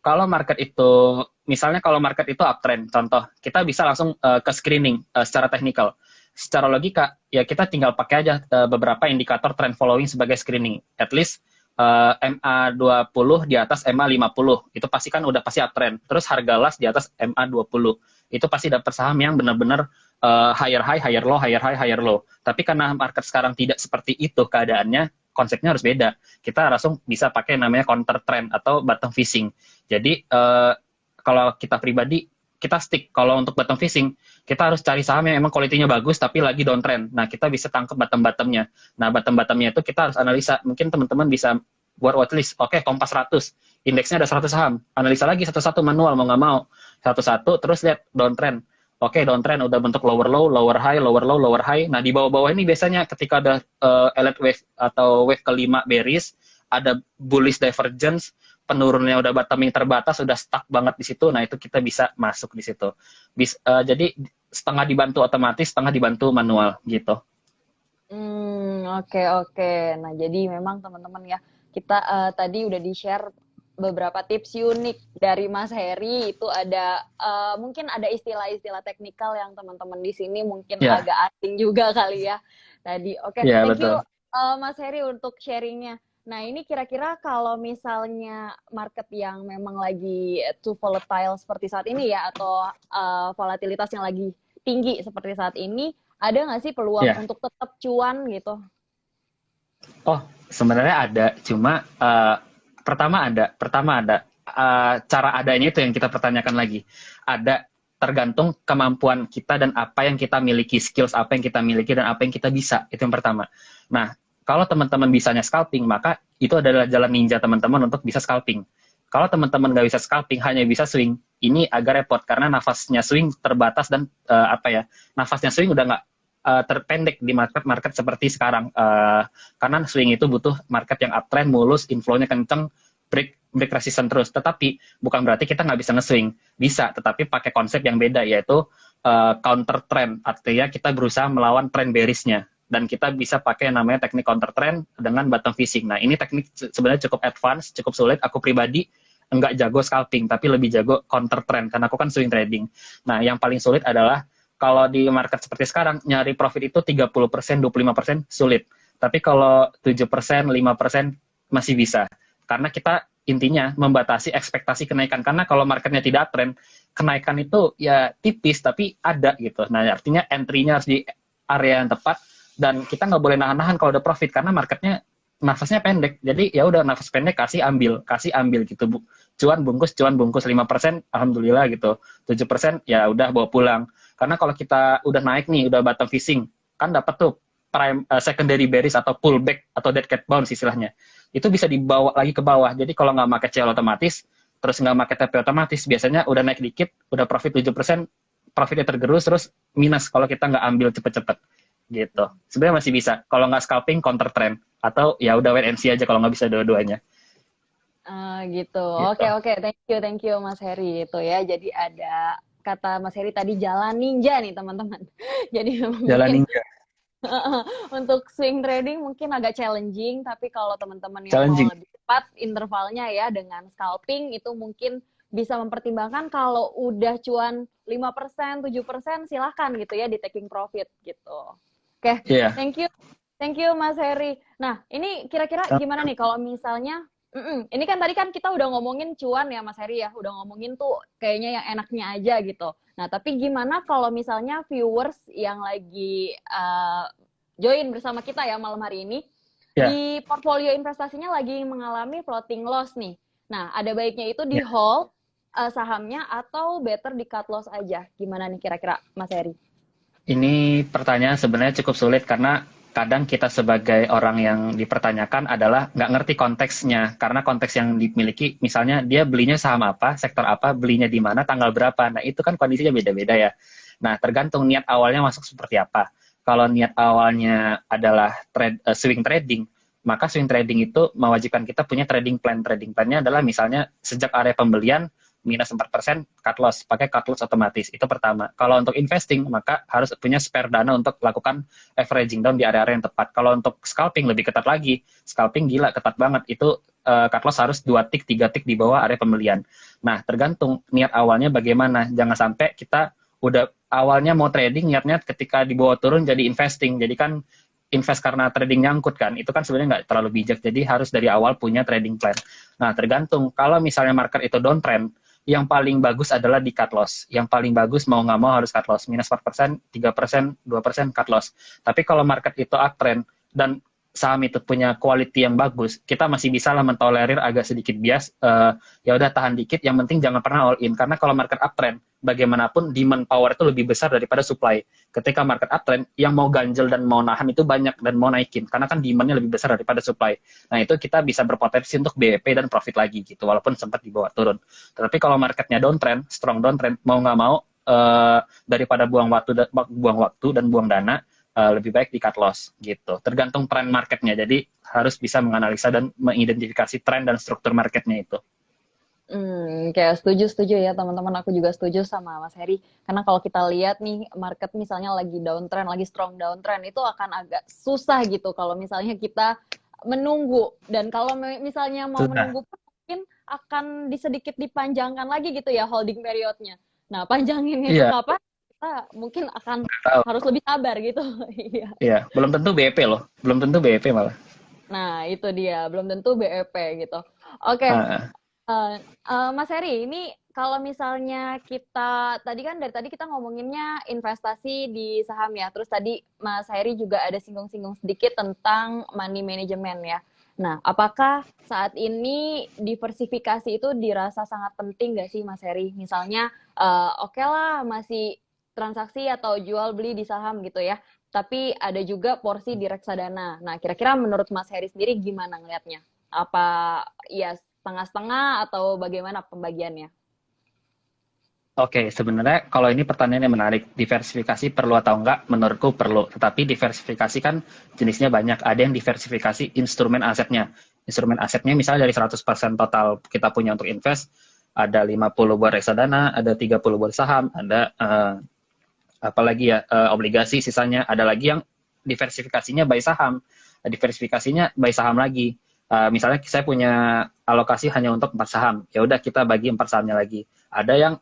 kalau market itu, misalnya kalau market itu uptrend, contoh, kita bisa langsung ke screening secara teknikal. Secara logika, ya kita tinggal pakai aja beberapa indikator trend following sebagai screening. At least MA20 di atas MA50, itu pasti kan udah pasti uptrend. Terus harga last di atas MA20, itu pasti dapat saham yang benar-benar higher high, higher low, higher high, higher low. Tapi karena market sekarang tidak seperti itu keadaannya, konsepnya harus beda. Kita langsung bisa pakai namanya counter trend atau bottom fishing. Jadi kalau kita pribadi, kita stick. Kalau untuk bottom fishing, kita harus cari saham yang emang kualitinya bagus tapi lagi downtrend. Nah, kita bisa tangkap bottom-bottomnya. Nah, bottom-bottomnya itu kita harus analisa. Mungkin teman-teman bisa buat watchlist. Oke, Kompas 100. Indeksnya ada 100 saham. Analisa lagi satu-satu manual, mau nggak mau. Satu-satu, terus lihat downtrend. Oke, downtrend udah bentuk lower low, lower high, lower low, lower high. Nah, di bawah-bawah ini biasanya ketika ada elite wave atau wave kelima bearish, ada bullish divergence, penurunnya udah bottoming terbatas, udah stuck banget di situ, nah itu kita bisa masuk di situ. Jadi setengah dibantu otomatis, setengah dibantu manual gitu. Oke, oke. Nah, jadi memang teman-teman ya, kita tadi udah di-share beberapa tips unik dari Mas Heri. Itu ada mungkin ada istilah-istilah teknikal yang teman-teman di sini mungkin Ya, agak asing juga kali ya. Tadi, oke, ya thank you betul. Mas Heri untuk sharingnya. Nah, ini kira-kira kalau misalnya market yang memang lagi too volatile seperti saat ini ya, atau volatilitas yang lagi tinggi seperti saat ini, ada nggak sih peluang Ya. untuk tetap cuan gitu? Oh, sebenarnya ada, cuma pertama ada. Cara adanya itu yang kita pertanyakan lagi. Ada, tergantung kemampuan kita dan apa yang kita miliki, skills apa yang kita miliki dan apa yang kita bisa. Itu yang pertama. Nah, kalau teman-teman bisanya scalping, maka itu adalah jalan ninja teman-teman untuk bisa scalping. Kalau teman-teman nggak bisa scalping, hanya bisa swing, ini agak repot karena nafasnya swing terbatas dan nafasnya swing udah nggak terpendek di market seperti sekarang. Karena swing itu butuh market yang uptrend, mulus, inflow-nya kenceng, break resistance terus. Tetapi bukan berarti kita nggak bisa nge-swing. Bisa, tetapi pakai konsep yang beda, yaitu counter trend. Artinya kita berusaha melawan trend bearish-nya. Dan kita bisa pakai yang namanya teknik counter trend dengan bottom fishing. Nah, ini teknik sebenarnya cukup advance, cukup sulit. Aku pribadi nggak jago scalping, tapi lebih jago counter trend, karena aku kan swing trading. Nah, yang paling sulit adalah kalau di market seperti sekarang, nyari profit itu 30%, 25% sulit. Tapi kalau 7%, 5% masih bisa. Karena kita intinya membatasi ekspektasi kenaikan. Karena kalau marketnya tidak trend, kenaikan itu ya tipis, tapi ada gitu. Nah, artinya entry-nya harus di area yang tepat, dan kita nggak boleh nahan-nahan kalau udah profit, karena marketnya nafasnya pendek. Jadi ya udah, nafas pendek, kasih ambil gitu. Cuan bungkus 5%, alhamdulillah gitu. 7% ya udah bawa pulang. Karena kalau kita udah naik nih, udah bottom fishing, kan dapat tuh secondary bearish atau pullback atau dead cat bounce istilahnya. Itu bisa dibawa lagi ke bawah. Jadi kalau nggak pakai CL otomatis, terus nggak pakai TP otomatis, biasanya udah naik dikit, udah profit 7%, profitnya tergerus, terus minus kalau kita nggak ambil cepet-cepet gitu. Sebenarnya masih bisa. Kalau nggak scalping, counter trend. Atau ya udah wait and see aja kalau nggak bisa dua-duanya. Gitu. Gitu. Oke, oke. Thank you Mas Heri itu ya. Jadi ada kata Mas Heri tadi jalan ninja nih teman-teman. Jadi Jalan mungkin ninja. untuk swing trading mungkin agak challenging, tapi kalau teman-teman yang mau Challenging. lebih cepat intervalnya ya dengan scalping itu mungkin bisa mempertimbangkan kalau udah cuan 5%, 7% silahkan gitu ya di taking profit gitu. Oke, Iya. thank you. Thank you Mas Heri. Nah, ini kira-kira gimana nih kalau misalnya ini kan tadi kan kita udah ngomongin cuan ya Mas Heri ya, udah ngomongin tuh kayaknya yang enaknya aja gitu. Nah, tapi gimana kalau misalnya viewers yang lagi join bersama kita ya malam hari ini, Ya. di portfolio investasinya lagi mengalami floating loss nih. Nah, ada baiknya itu di Ya. hold sahamnya atau better di cut loss aja? Gimana nih kira-kira Mas Heri? Ini pertanyaan sebenarnya cukup sulit karena kadang kita sebagai orang yang dipertanyakan adalah nggak ngerti konteksnya. Karena konteks yang dimiliki, misalnya dia belinya saham apa, sektor apa, belinya di mana, tanggal berapa. Nah, itu kan kondisinya beda-beda ya. Nah, tergantung niat awalnya masuk seperti apa. Kalau niat awalnya adalah swing trading, maka swing trading itu mewajibkan kita punya trading plan. Trading plan-nya adalah misalnya sejak area pembelian, minus 4%, cut loss, pakai cut loss otomatis. Itu pertama. Kalau untuk investing, maka harus punya spare dana untuk lakukan averaging down di area-area yang tepat. Kalau untuk scalping, lebih ketat lagi. Scalping gila, ketat banget. Itu cut loss harus 2 tick, 3 tick di bawah area pembelian. Nah, tergantung niat awalnya bagaimana. Jangan sampai kita udah awalnya mau trading, niatnya ketika di bawah turun jadi investing. Jadi kan invest karena trading nyangkut kan, itu kan sebenarnya nggak terlalu bijak. Jadi harus dari awal punya trading plan. Nah, tergantung. Kalau misalnya market itu downtrend, yang paling bagus adalah di cut loss. Yang paling bagus mau nggak mau harus cut loss. Minus 4%, 3%, 2% cut loss. Tapi kalau market itu uptrend dan saham itu punya quality yang bagus, kita masih bisa lah mentolerir agak sedikit bias. Ya udah tahan dikit, yang penting jangan pernah all in. Karena kalau market uptrend, bagaimanapun demand power itu lebih besar daripada supply. Ketika market uptrend, yang mau ganjel dan mau nahan itu banyak dan mau naikin. Karena kan demandnya lebih besar daripada supply. Nah, itu kita bisa berpotensi untuk BEP dan profit lagi gitu, walaupun sempat dibawa turun. Tapi kalau marketnya downtrend, strong downtrend, mau nggak mau, daripada buang waktu dan buang dana, lebih baik di cut loss gitu. Tergantung tren marketnya. Jadi harus bisa menganalisa dan mengidentifikasi tren dan struktur marketnya itu. Kayak setuju ya teman-teman, aku juga setuju sama Mas Heri. Karena kalau kita lihat nih market misalnya lagi downtrend, lagi strong downtrend, itu akan agak susah gitu kalau misalnya kita menunggu. Dan kalau misalnya mau Sudah. menunggu pun mungkin akan sedikit dipanjangkan lagi gitu ya holding periodnya. Nah, panjanginnya itu Iya, kapan? Kita mungkin akan tahu. harus lebih sabar gitu. Iya. Iya, belum tentu BEP loh. Belum tentu BEP malah. Nah, itu dia, belum tentu BEP gitu. Oke, Ah, Mas Heri, ini kalau misalnya kita tadi kan dari tadi kita ngomonginnya investasi di saham ya, terus tadi Mas Heri juga ada singgung-singgung sedikit tentang money management ya. Nah, apakah saat ini diversifikasi itu dirasa sangat penting nggak sih Mas Heri? Misalnya, oke lah masih transaksi atau jual beli di saham gitu ya, tapi ada juga porsi di reksadana. Nah, kira-kira menurut Mas Heri sendiri gimana ngelihatnya? Apa ya setengah-setengah atau bagaimana pembagiannya? Oke, sebenarnya kalau ini pertanyaan yang menarik, diversifikasi perlu atau enggak? Menurutku perlu. Tetapi diversifikasi kan jenisnya banyak. Ada yang diversifikasi instrumen asetnya. Instrumen asetnya misalnya dari 100% total kita punya untuk invest, ada 50 buat reksadana, ada 30 buat saham, ada apalagi ya obligasi sisanya. Ada lagi yang diversifikasinya by saham, diversifikasinya by saham lagi. Misalnya saya punya alokasi hanya untuk 4 saham, ya udah kita bagi 4 sahamnya lagi. Ada yang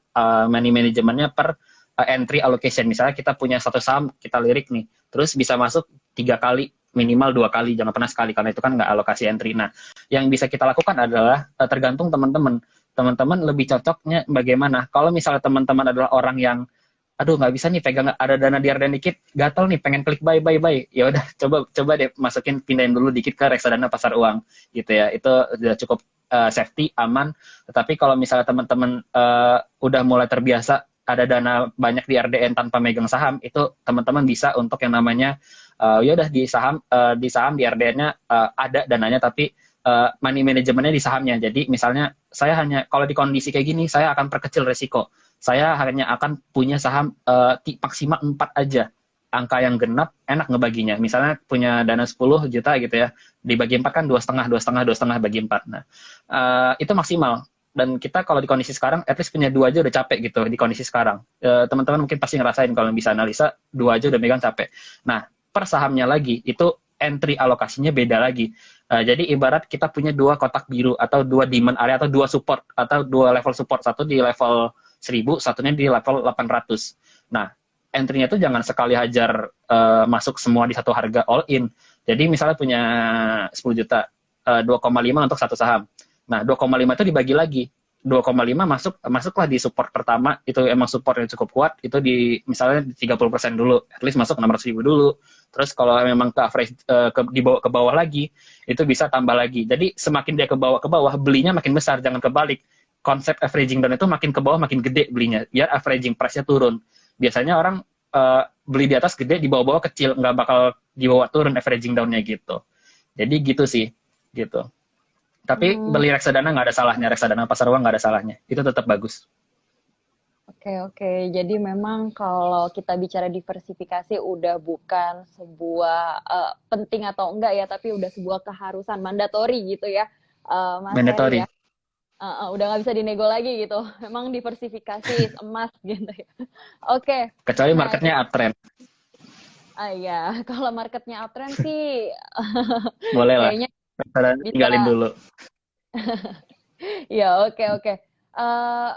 money manajemennya per entry allocation. Misalnya kita punya 1 saham, kita lirik nih, terus bisa masuk 3 kali, minimal 2 kali, jangan pernah sekali karena itu kan nggak alokasi entry. Nah, yang bisa kita lakukan adalah tergantung teman-teman. Teman-teman lebih cocoknya bagaimana? Kalau misalnya teman-teman adalah orang yang aduh nggak bisa nih pegang ada dana di RDN dikit gatel nih pengen klik buy buy buy, ya udah coba deh masukin pindahin dulu dikit ke reksadana pasar uang gitu ya, itu udah cukup safety aman. Tetapi kalau misalnya teman-teman udah mulai terbiasa ada dana banyak di RDN tanpa megang saham, itu teman-teman bisa untuk yang namanya ya udah di saham di RDN-nya ada dananya tapi money manajemennya di sahamnya. Jadi misalnya saya hanya kalau di kondisi kayak gini saya akan perkecil resiko, saya hanya akan punya saham maksimal 4 aja. Angka yang genap, enak ngebaginya. Misalnya punya dana 10 juta gitu ya, dibagi 4 kan 2,5, 2,5, 2,5 bagi 4. Nah, itu maksimal. Dan kita kalau di kondisi sekarang, at least punya 2 aja udah capek gitu di kondisi sekarang. Teman-teman mungkin pasti ngerasain kalau bisa analisa, 2 aja udah megang capek. Nah, per sahamnya lagi, itu entry alokasinya beda lagi. Jadi ibarat kita punya 2 kotak biru, atau 2 demand area, atau 2 support, atau 2 level support. Satu di level 1000, satunya di level 800. Nah, entry-nya itu jangan sekali hajar masuk semua di satu harga all in. Jadi misalnya punya 10 juta, 2,5 untuk 1 saham. Nah, 2,5 itu dibagi lagi. 2,5 masuklah di support pertama, itu emang support yang cukup kuat, itu di misalnya di 30% dulu, at least masuk 600.000 dulu. Terus kalau memang ke average dibawa ke bawah lagi, itu bisa tambah lagi. Jadi semakin dia ke bawah belinya makin besar, jangan kebalik. Konsep averaging down itu makin ke bawah makin gede belinya, biar averaging price-nya turun. Biasanya orang beli di atas gede, di bawah-bawah kecil, nggak bakal dibawa turun averaging down-nya gitu. Jadi gitu sih, gitu. Tapi Hmm, beli reksadana nggak ada salahnya, reksadana pasar uang nggak ada salahnya, itu tetap bagus. oke. Jadi memang kalau kita bicara diversifikasi udah bukan sebuah penting atau enggak ya, tapi udah sebuah keharusan mandatori gitu ya, Mas Heri Mandatory. ya. Udah nggak bisa dinego lagi gitu. Memang diversifikasi is emas gitu ya. Oke. Kecuali Nah, marketnya uptrend, ya kalau marketnya uptrend sih boleh lah. kayaknya Reksadana bisa. tinggalin dulu. Ya, oke, oke.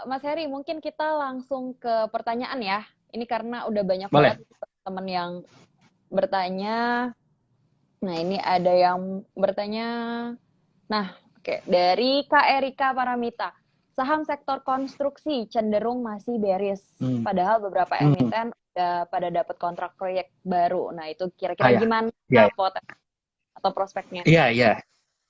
Mas Heri, mungkin kita langsung ke pertanyaan ya. Ini karena udah banyak banget Boleh. teman yang bertanya. Nah, ini ada yang bertanya. Nah, oke. Dari Kak Erika Paramita. Saham sektor konstruksi cenderung masih bearish. Hmm. Padahal beberapa Hmm. emiten udah pada dapat kontrak proyek baru. Nah, itu Ah kira-kira ya, gimana ya, potensi atau prospeknya? iya, iya.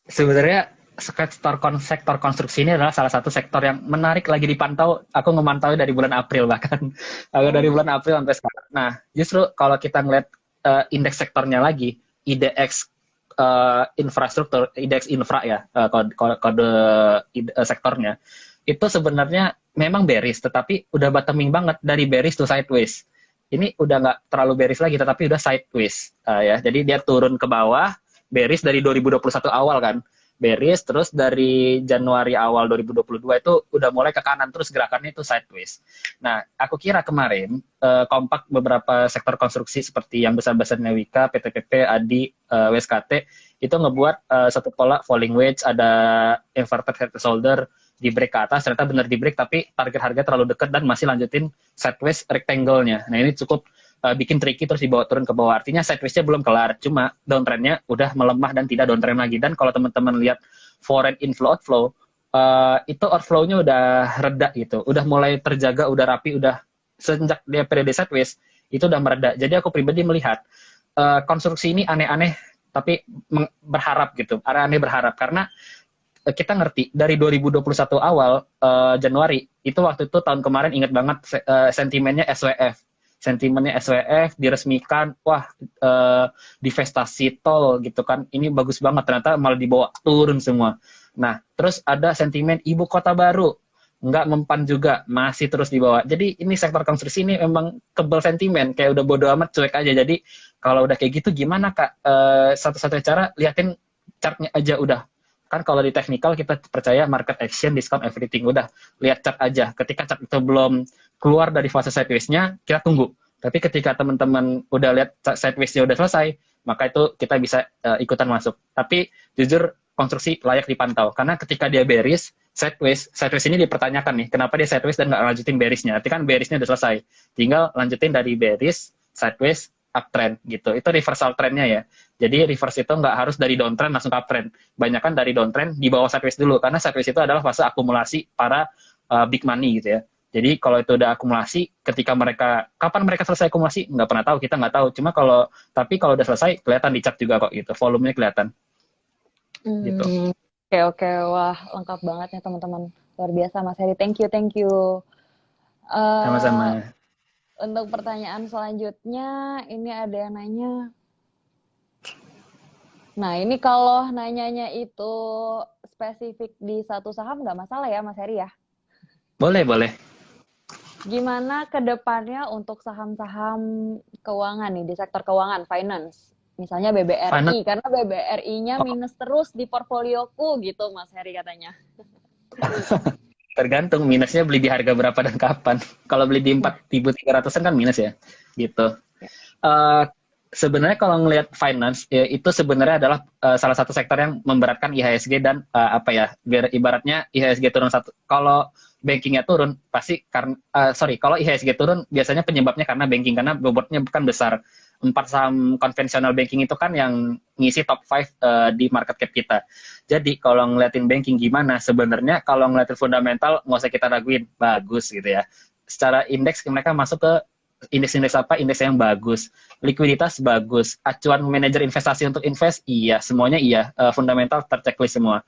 Sebenarnya sektor konstruksi ini adalah salah satu sektor yang menarik lagi dipantau. Aku memantau dari bulan April bahkan. Aku dari Oh, bulan April sampai sekarang. Nah, justru kalau kita ngeliat indeks sektornya lagi, IDX infrastruktur, IDX infra ya, kode sektornya, itu sebenarnya memang bearish, tetapi udah bottoming banget dari bearish to sideways. Ini udah nggak terlalu bearish lagi, tetapi udah sideways. Ya, jadi dia turun ke bawah, bearish dari 2021 awal kan. bearish, terus dari Januari awal 2022 itu udah mulai ke kanan, terus gerakannya itu sideways. Nah, aku kira kemarin kompak beberapa sektor konstruksi seperti yang besar-besarnya Wika, PTPP, ADI, WSKT, itu ngebuat satu pola falling wedge, ada inverted head and shoulder, di break ke atas, ternyata benar di break, tapi target harga terlalu dekat dan masih lanjutin sideways rectangle-nya. Nah, ini cukup bikin tricky, terus dibawa turun ke bawah. Artinya sideways-nya belum kelar, cuma downtrend-nya udah melemah dan tidak downtrend lagi. Dan kalau teman-teman lihat foreign inflow outflow, itu outflow-nya udah reda gitu, udah mulai terjaga, udah rapi, udah sejak dia periode sideways itu udah mereda. Jadi aku pribadi melihat konstruksi ini aneh-aneh, tapi berharap gitu, aneh berharap karena kita ngerti dari 2021 awal Januari itu, waktu itu tahun kemarin ingat banget sentimennya SWF, diresmikan, wah divestasi tol gitu kan, ini bagus banget, ternyata malah dibawa turun semua. Nah, terus ada sentimen ibu kota baru, nggak mempan juga, masih terus dibawa. Jadi ini sektor konstruksi ini memang kebal sentimen, kayak udah bodo amat, cuek aja. Jadi kalau udah kayak gitu gimana Kak? Satu-satunya cara liatin chartnya aja udah. Kan kalau di technical kita percaya market action, discount everything, udah lihat chart aja. Ketika chart itu belum keluar dari fase sideways-nya, kita tunggu. Tapi ketika teman-teman udah lihat sideways-nya udah selesai, maka itu kita bisa ikutan masuk. Tapi jujur konstruksi layak dipantau, karena ketika dia bearish, sideways ini dipertanyakan nih, kenapa dia sideways dan nggak lanjutin bearish-nya. Artinya kan bearish-nya udah selesai, tinggal lanjutin dari bearish, sideways, uptrend gitu. Itu reversal trendnya ya. Jadi reverse itu nggak harus dari downtrend langsung ke uptrend. Banyakan dari downtrend di bawah sideways dulu, karena sideways itu adalah fase akumulasi para big money gitu ya. Jadi kalau itu udah akumulasi, ketika kapan mereka selesai akumulasi nggak pernah tahu, kita nggak tahu. Cuma tapi kalau udah selesai kelihatan di chart juga kok gitu, volumenya kelihatan. Gitu. Oke, wah lengkap banget ya teman-teman, luar biasa Mas Heri, thank you. Sama-sama. Untuk pertanyaan selanjutnya, ini ada yang nanya. Nah, ini kalau nanyanya itu spesifik di satu saham nggak masalah ya, Mas Heri ya? Boleh. Gimana ke depannya untuk saham-saham keuangan nih, di sektor keuangan, finance? Misalnya BBRI, karena BBRI-nya minus terus di portfolioku gitu, Mas Heri katanya. Tergantung minusnya beli di harga berapa dan kapan. Kalau beli di 4.300-an kan minus ya, gitu. Sebenarnya kalau ngelihat finance ya, itu sebenarnya adalah salah satu sektor yang memberatkan IHSG dan biar ibaratnya IHSG turun satu. Kalau bankingnya turun pasti karena kalau IHSG turun biasanya penyebabnya karena banking, karena bobotnya bukan besar. 4 saham konvensional banking itu kan yang ngisi top 5 di market cap kita. Jadi kalau ngeliatin banking gimana, sebenarnya kalau ngeliatin fundamental nggak usah kita raguin, bagus gitu ya. Secara indeks mereka masuk ke indeks apa? Indeks yang bagus. Likuiditas bagus. Acuan manajer investasi untuk invest, iya. Semuanya iya. Fundamental terchecklist semua.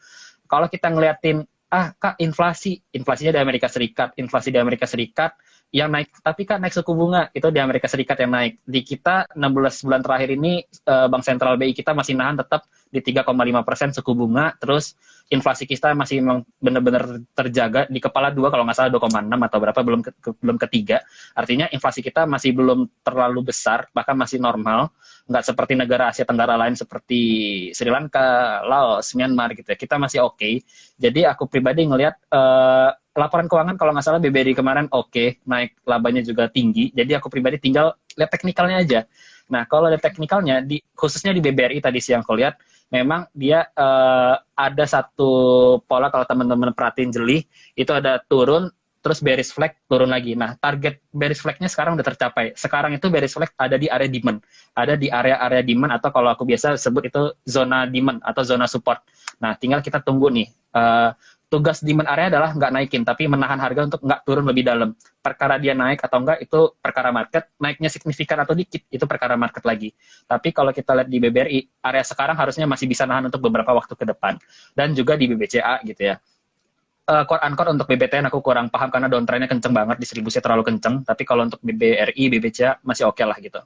Kalau kita ngeliatin, Kak, inflasinya di Amerika Serikat, inflasi di Amerika Serikat yang naik, tapi kan naik suku bunga, itu di Amerika Serikat yang naik. Di kita 16 bulan terakhir ini Bank Sentral BI kita masih nahan tetap di 3,5% suku bunga, terus inflasi kita masih memang benar-benar terjaga di kepala 2 kalau nggak salah 2,6 atau berapa, belum ketiga. Artinya inflasi kita masih belum terlalu besar, bahkan masih normal, nggak seperti negara Asia Tenggara lain seperti Sri Lanka, Laos, Myanmar gitu ya. Kita masih oke. Jadi aku pribadi ngelihat laporan keuangan kalau nggak salah BBRI kemarin naik labanya juga tinggi. Jadi aku pribadi tinggal lihat teknikalnya aja. Nah, kalau lihat teknikalnya, khususnya di BBRI tadi siang aku lihat, memang dia ada satu pola kalau teman-teman perhatiin jeli, itu ada turun, terus bearish flag, turun lagi. Nah, target bearish flag-nya sekarang udah tercapai. Sekarang itu bearish flag ada di area demand. Ada di area-area demand, atau kalau aku biasa sebut itu zona demand atau zona support. Nah, tinggal kita tunggu nih. Tugas demand area adalah nggak naikin, tapi menahan harga untuk nggak turun lebih dalam. Perkara dia naik atau enggak, itu perkara market. Naiknya signifikan atau dikit, itu perkara market lagi. Tapi kalau kita lihat di BBRI, area sekarang harusnya masih bisa nahan untuk beberapa waktu ke depan. Dan juga di BBCA gitu ya. Quote-unquote untuk BBTN aku kurang paham, karena downtrend-nya kenceng banget, distribusinya terlalu kenceng. Tapi kalau untuk BBRI, BBCA masih oke lah gitu.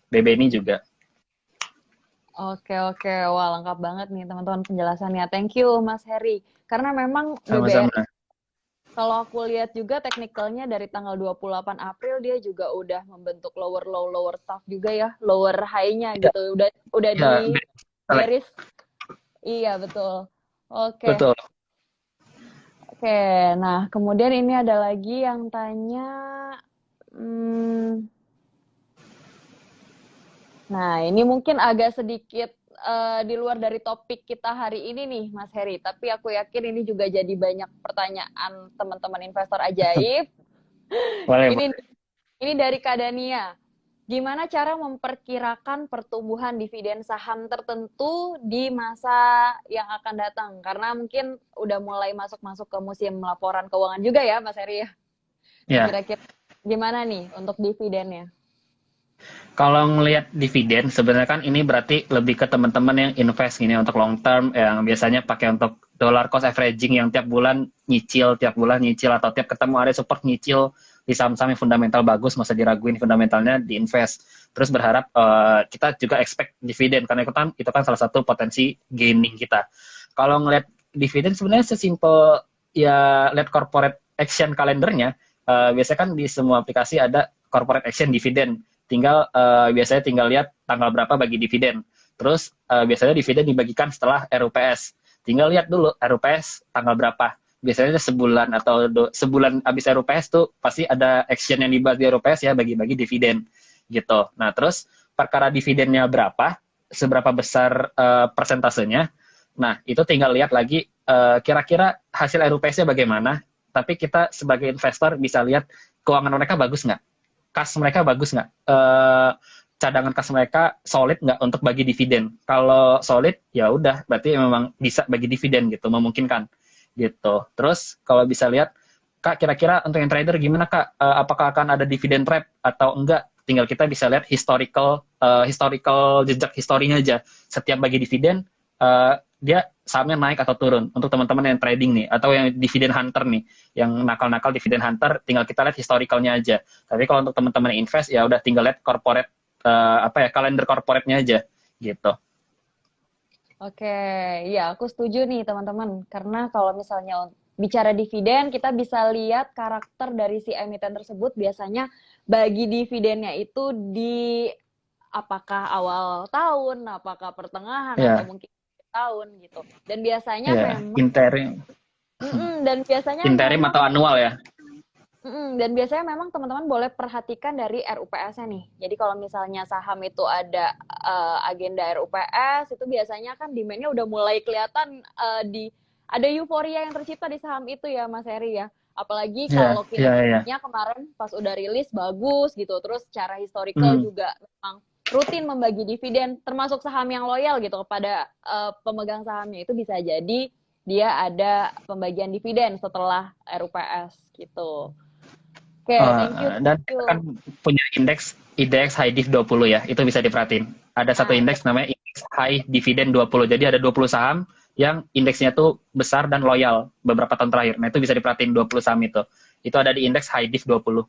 BB ini juga. Oke, wah lengkap banget nih teman-teman penjelasannya. Thank you Mas Heri. Karena memang Sama-sama. BBRI, kalau aku lihat juga teknikalnya dari tanggal 28 April dia juga udah membentuk lower low, lower top juga ya, lower high-nya gitu. Udah di bearish. Iya, betul. Oke. Betul. Oke, nah kemudian ini ada lagi yang tanya, hmm, nah ini mungkin agak sedikit di luar dari topik kita hari ini nih, Mas Heri. Tapi aku yakin ini juga jadi banyak pertanyaan teman-teman investor ajaib. Boleh, Ini boleh. ini dari Kak Dania. Gimana cara memperkirakan pertumbuhan dividen saham tertentu di masa yang akan datang? Karena mungkin udah mulai masuk-masuk ke musim laporan keuangan juga ya, Mas Heri ya. Ya, Kira-kira gimana nih untuk dividennya? kalau ngelihat dividen, sebenarnya kan ini berarti lebih ke teman-teman yang invest gini untuk long term, yang biasanya pakai untuk dollar cost averaging yang tiap bulan nyicil atau tiap ketemu area support nyicil di saham-saham yang fundamental bagus, masa diraguin fundamentalnya di invest. Terus berharap kita juga expect dividen karena itu kan salah satu potensi gaining kita. Kalau ngelihat dividen sebenarnya sesimpel ya lihat corporate action kalendernya. Biasanya kan di semua aplikasi ada corporate action dividen, biasanya tinggal lihat tanggal berapa bagi dividen. Terus biasanya dividen dibagikan setelah RUPS. Tinggal lihat dulu RUPS tanggal berapa. Biasanya sebulan atau sebulan habis RUPS tuh pasti ada action yang dibahas di RUPS ya, bagi-bagi dividen gitu. Nah, terus perkara dividennya berapa, seberapa besar persentasenya. Nah, itu tinggal lihat lagi kira-kira hasil RUPS-nya bagaimana. Tapi kita sebagai investor bisa lihat keuangan mereka bagus nggak, kas mereka bagus nggak, cadangan kas mereka solid nggak untuk bagi dividen. Kalau solid ya udah berarti memang bisa bagi dividen gitu, memungkinkan gitu. Terus kalau bisa lihat Kak, kira-kira untuk yang trader gimana Kak? Apakah akan ada dividen trap atau enggak? Tinggal kita bisa lihat historical jejak historinya aja. Setiap bagi dividen dia sahamnya naik atau turun. Untuk teman-teman yang trading nih atau yang dividen hunter nih, yang nakal-nakal dividen hunter, tinggal kita lihat historicalnya aja. Tapi kalau untuk teman-teman yang invest ya udah tinggal lihat corporate kalender corporate-nya aja gitu. Oke, ya aku setuju nih teman-teman. Karena kalau misalnya bicara dividen, kita bisa lihat karakter dari si emiten tersebut biasanya bagi dividennya itu di apakah awal tahun, apakah pertengahan, atau Ya, mungkin tahun gitu. Dan biasanya ya, memang, dan biasanya interim memang atau annual ya. Dan biasanya memang teman-teman boleh perhatikan dari RUPS-nya nih. Jadi kalau misalnya saham itu ada agenda RUPS, itu biasanya kan demand-nya udah mulai kelihatan ada euforia yang tercipta di saham itu ya Mas Heri ya. Apalagi Ya, kalau ya, ya. kinerjanya kemarin pas udah rilis bagus gitu. Terus secara historical Hmm. juga memang rutin membagi dividen, termasuk saham yang loyal gitu kepada pemegang sahamnya, itu bisa jadi dia ada pembagian dividen setelah RUPS gitu. Oke, thank you, Dan thank kita you. kan punya indeks high div 20 ya, itu bisa diperhatiin. Ada satu Nah, iya. indeks namanya indeks high dividend 20. Jadi ada 20 saham yang indeksnya tuh besar dan loyal beberapa tahun terakhir. Nah, itu bisa diperhatiin 20 saham itu. Itu ada di indeks high div 20.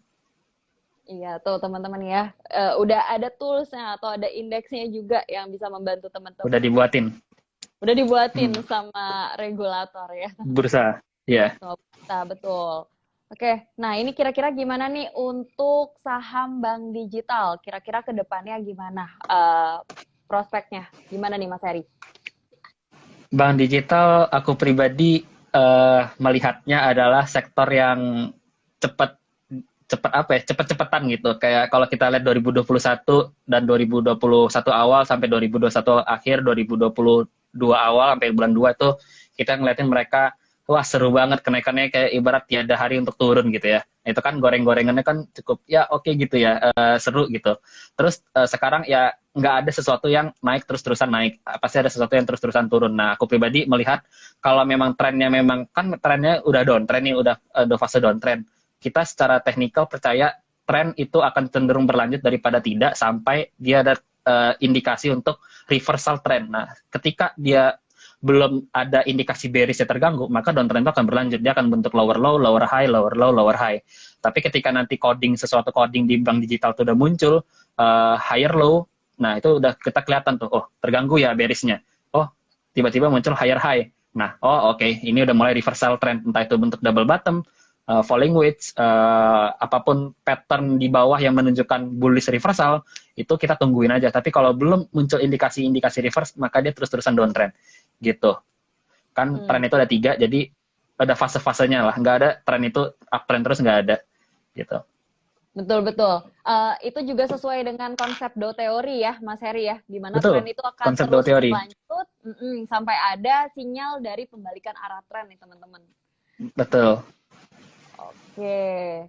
Iya, tuh teman-teman ya. Udah ada toolsnya atau ada indeksnya juga yang bisa membantu Udah teman-teman. dibuatin. Udah dibuatin sama regulator ya. Bursa. Ya. Oh, bisa, betul. Oke, nah ini kira-kira gimana nih untuk saham bank digital? Kira-kira ke depannya gimana prospeknya? Gimana nih Mas Heri? Bank digital aku pribadi melihatnya adalah sektor yang cepat cepat apa ya, cepet-cepetan gitu. Kayak kalau kita lihat 2021 dan 2021 awal sampai 2021 akhir, 2022 awal sampai bulan 2 tuh kita ngeliatin mereka, wah seru banget kenaikannya, kayak ibarat tiada hari untuk turun gitu ya. Itu kan goreng-gorengannya kan cukup ya oke gitu ya, seru gitu. Terus sekarang ya nggak ada sesuatu yang naik terus-terusan naik, pasti ada sesuatu yang terus-terusan turun. Nah, aku pribadi melihat kalau memang trennya, memang kan trennya udah downtrend nih, udah fase downtrend, kita secara teknikal percaya tren itu akan cenderung berlanjut daripada tidak sampai dia ada indikasi untuk reversal trend. Nah, ketika dia belum ada indikasi bearish terganggu, maka downtrend itu akan berlanjut. Dia akan bentuk lower low, lower high, lower low, lower high. Tapi ketika nanti sesuatu coding di bank digital itu udah muncul, higher low, nah itu udah kita kelihatan tuh, oh terganggu ya bearishnya. Oh, tiba-tiba muncul higher high. Nah, oh oke, ini udah mulai reversal trend, entah itu bentuk double bottom, falling wedge, apapun pattern di bawah yang menunjukkan bullish reversal, itu kita tungguin aja. Tapi kalau belum muncul indikasi-indikasi reverse, maka dia terus-terusan downtrend gitu. Kan tren itu ada 3, jadi ada fase-fasenya lah. Nggak ada tren itu uptrend terus, nggak ada gitu. Betul. Itu juga sesuai dengan konsep Dow teori ya, Mas Heri ya, di mana tren Betul, itu akan konsep Dow terus teori. berlanjut sampai ada sinyal dari pembalikan arah tren nih teman-teman. Betul. Oke.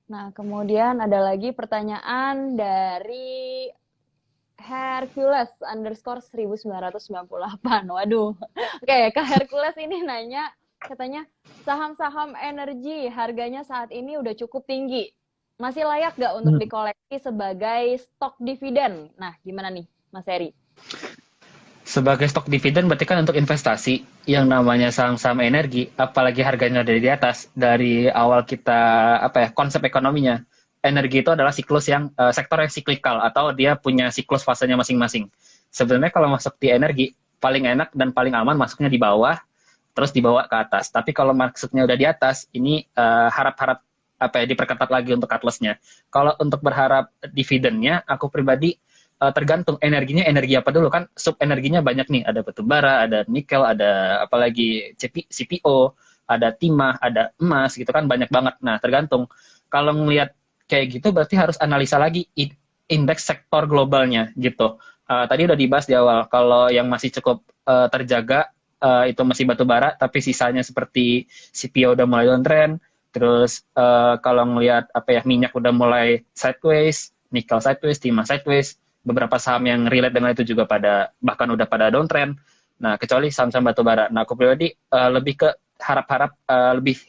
Nah, kemudian ada lagi pertanyaan dari Hercules underscore 1998. Waduh. Oke, Kak Hercules ini nanya, katanya saham-saham energi harganya saat ini udah cukup tinggi. Masih layak nggak untuk dikoleksi sebagai stok dividen? Nah, gimana nih, Mas Heri? Sebagai stok dividen berarti kan untuk investasi yang namanya saham-saham energi, apalagi harganya dari di atas, dari awal kita konsep ekonominya, energi itu adalah siklus yang sektor yang siklikal atau dia punya siklus fasenya masing-masing. Sebenarnya kalau masuk di energi paling enak dan paling aman masuknya di bawah, terus dibawa ke atas. Tapi kalau masuknya udah di atas, ini harap-harap diperketat lagi untuk cut loss-nya. Kalau untuk berharap dividennya, aku pribadi tergantung energinya energi apa dulu kan, sub energinya banyak nih, ada batu bara, ada nikel, ada apalagi CPO, ada timah, ada emas gitu kan, banyak banget. Nah tergantung, kalau ngelihat kayak gitu berarti harus analisa lagi indeks sektor globalnya gitu. Tadi udah dibahas di awal, kalau yang masih cukup terjaga itu masih batu bara, tapi sisanya seperti CPO udah mulai downtrend. Terus kalau ngelihat minyak udah mulai sideways, nikel sideways, timah sideways, beberapa saham yang relate dengan itu juga bahkan udah pada downtrend. Nah, kecuali saham-saham batu bara. Nah, aku pribadi lebih ke harap-harap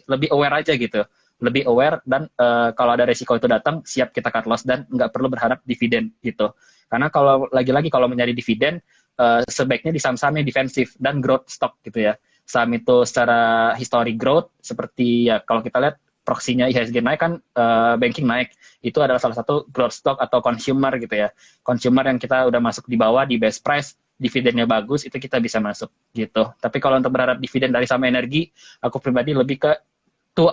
lebih aware aja gitu. Lebih aware dan kalau ada resiko itu datang, siap kita cut loss dan nggak perlu berharap dividen gitu. Karena kalau lagi-lagi kalau mencari dividen, sebaiknya di saham-saham yang defensif dan growth stock gitu ya. Saham itu secara history growth, seperti ya kalau kita lihat proksinya IHSG naik kan, banking naik, itu adalah salah satu growth stock atau consumer gitu ya. Consumer yang kita udah masuk di bawah di best price, dividennya bagus, itu kita bisa masuk gitu. Tapi kalau untuk berharap dividen dari saham energi, aku pribadi lebih ke to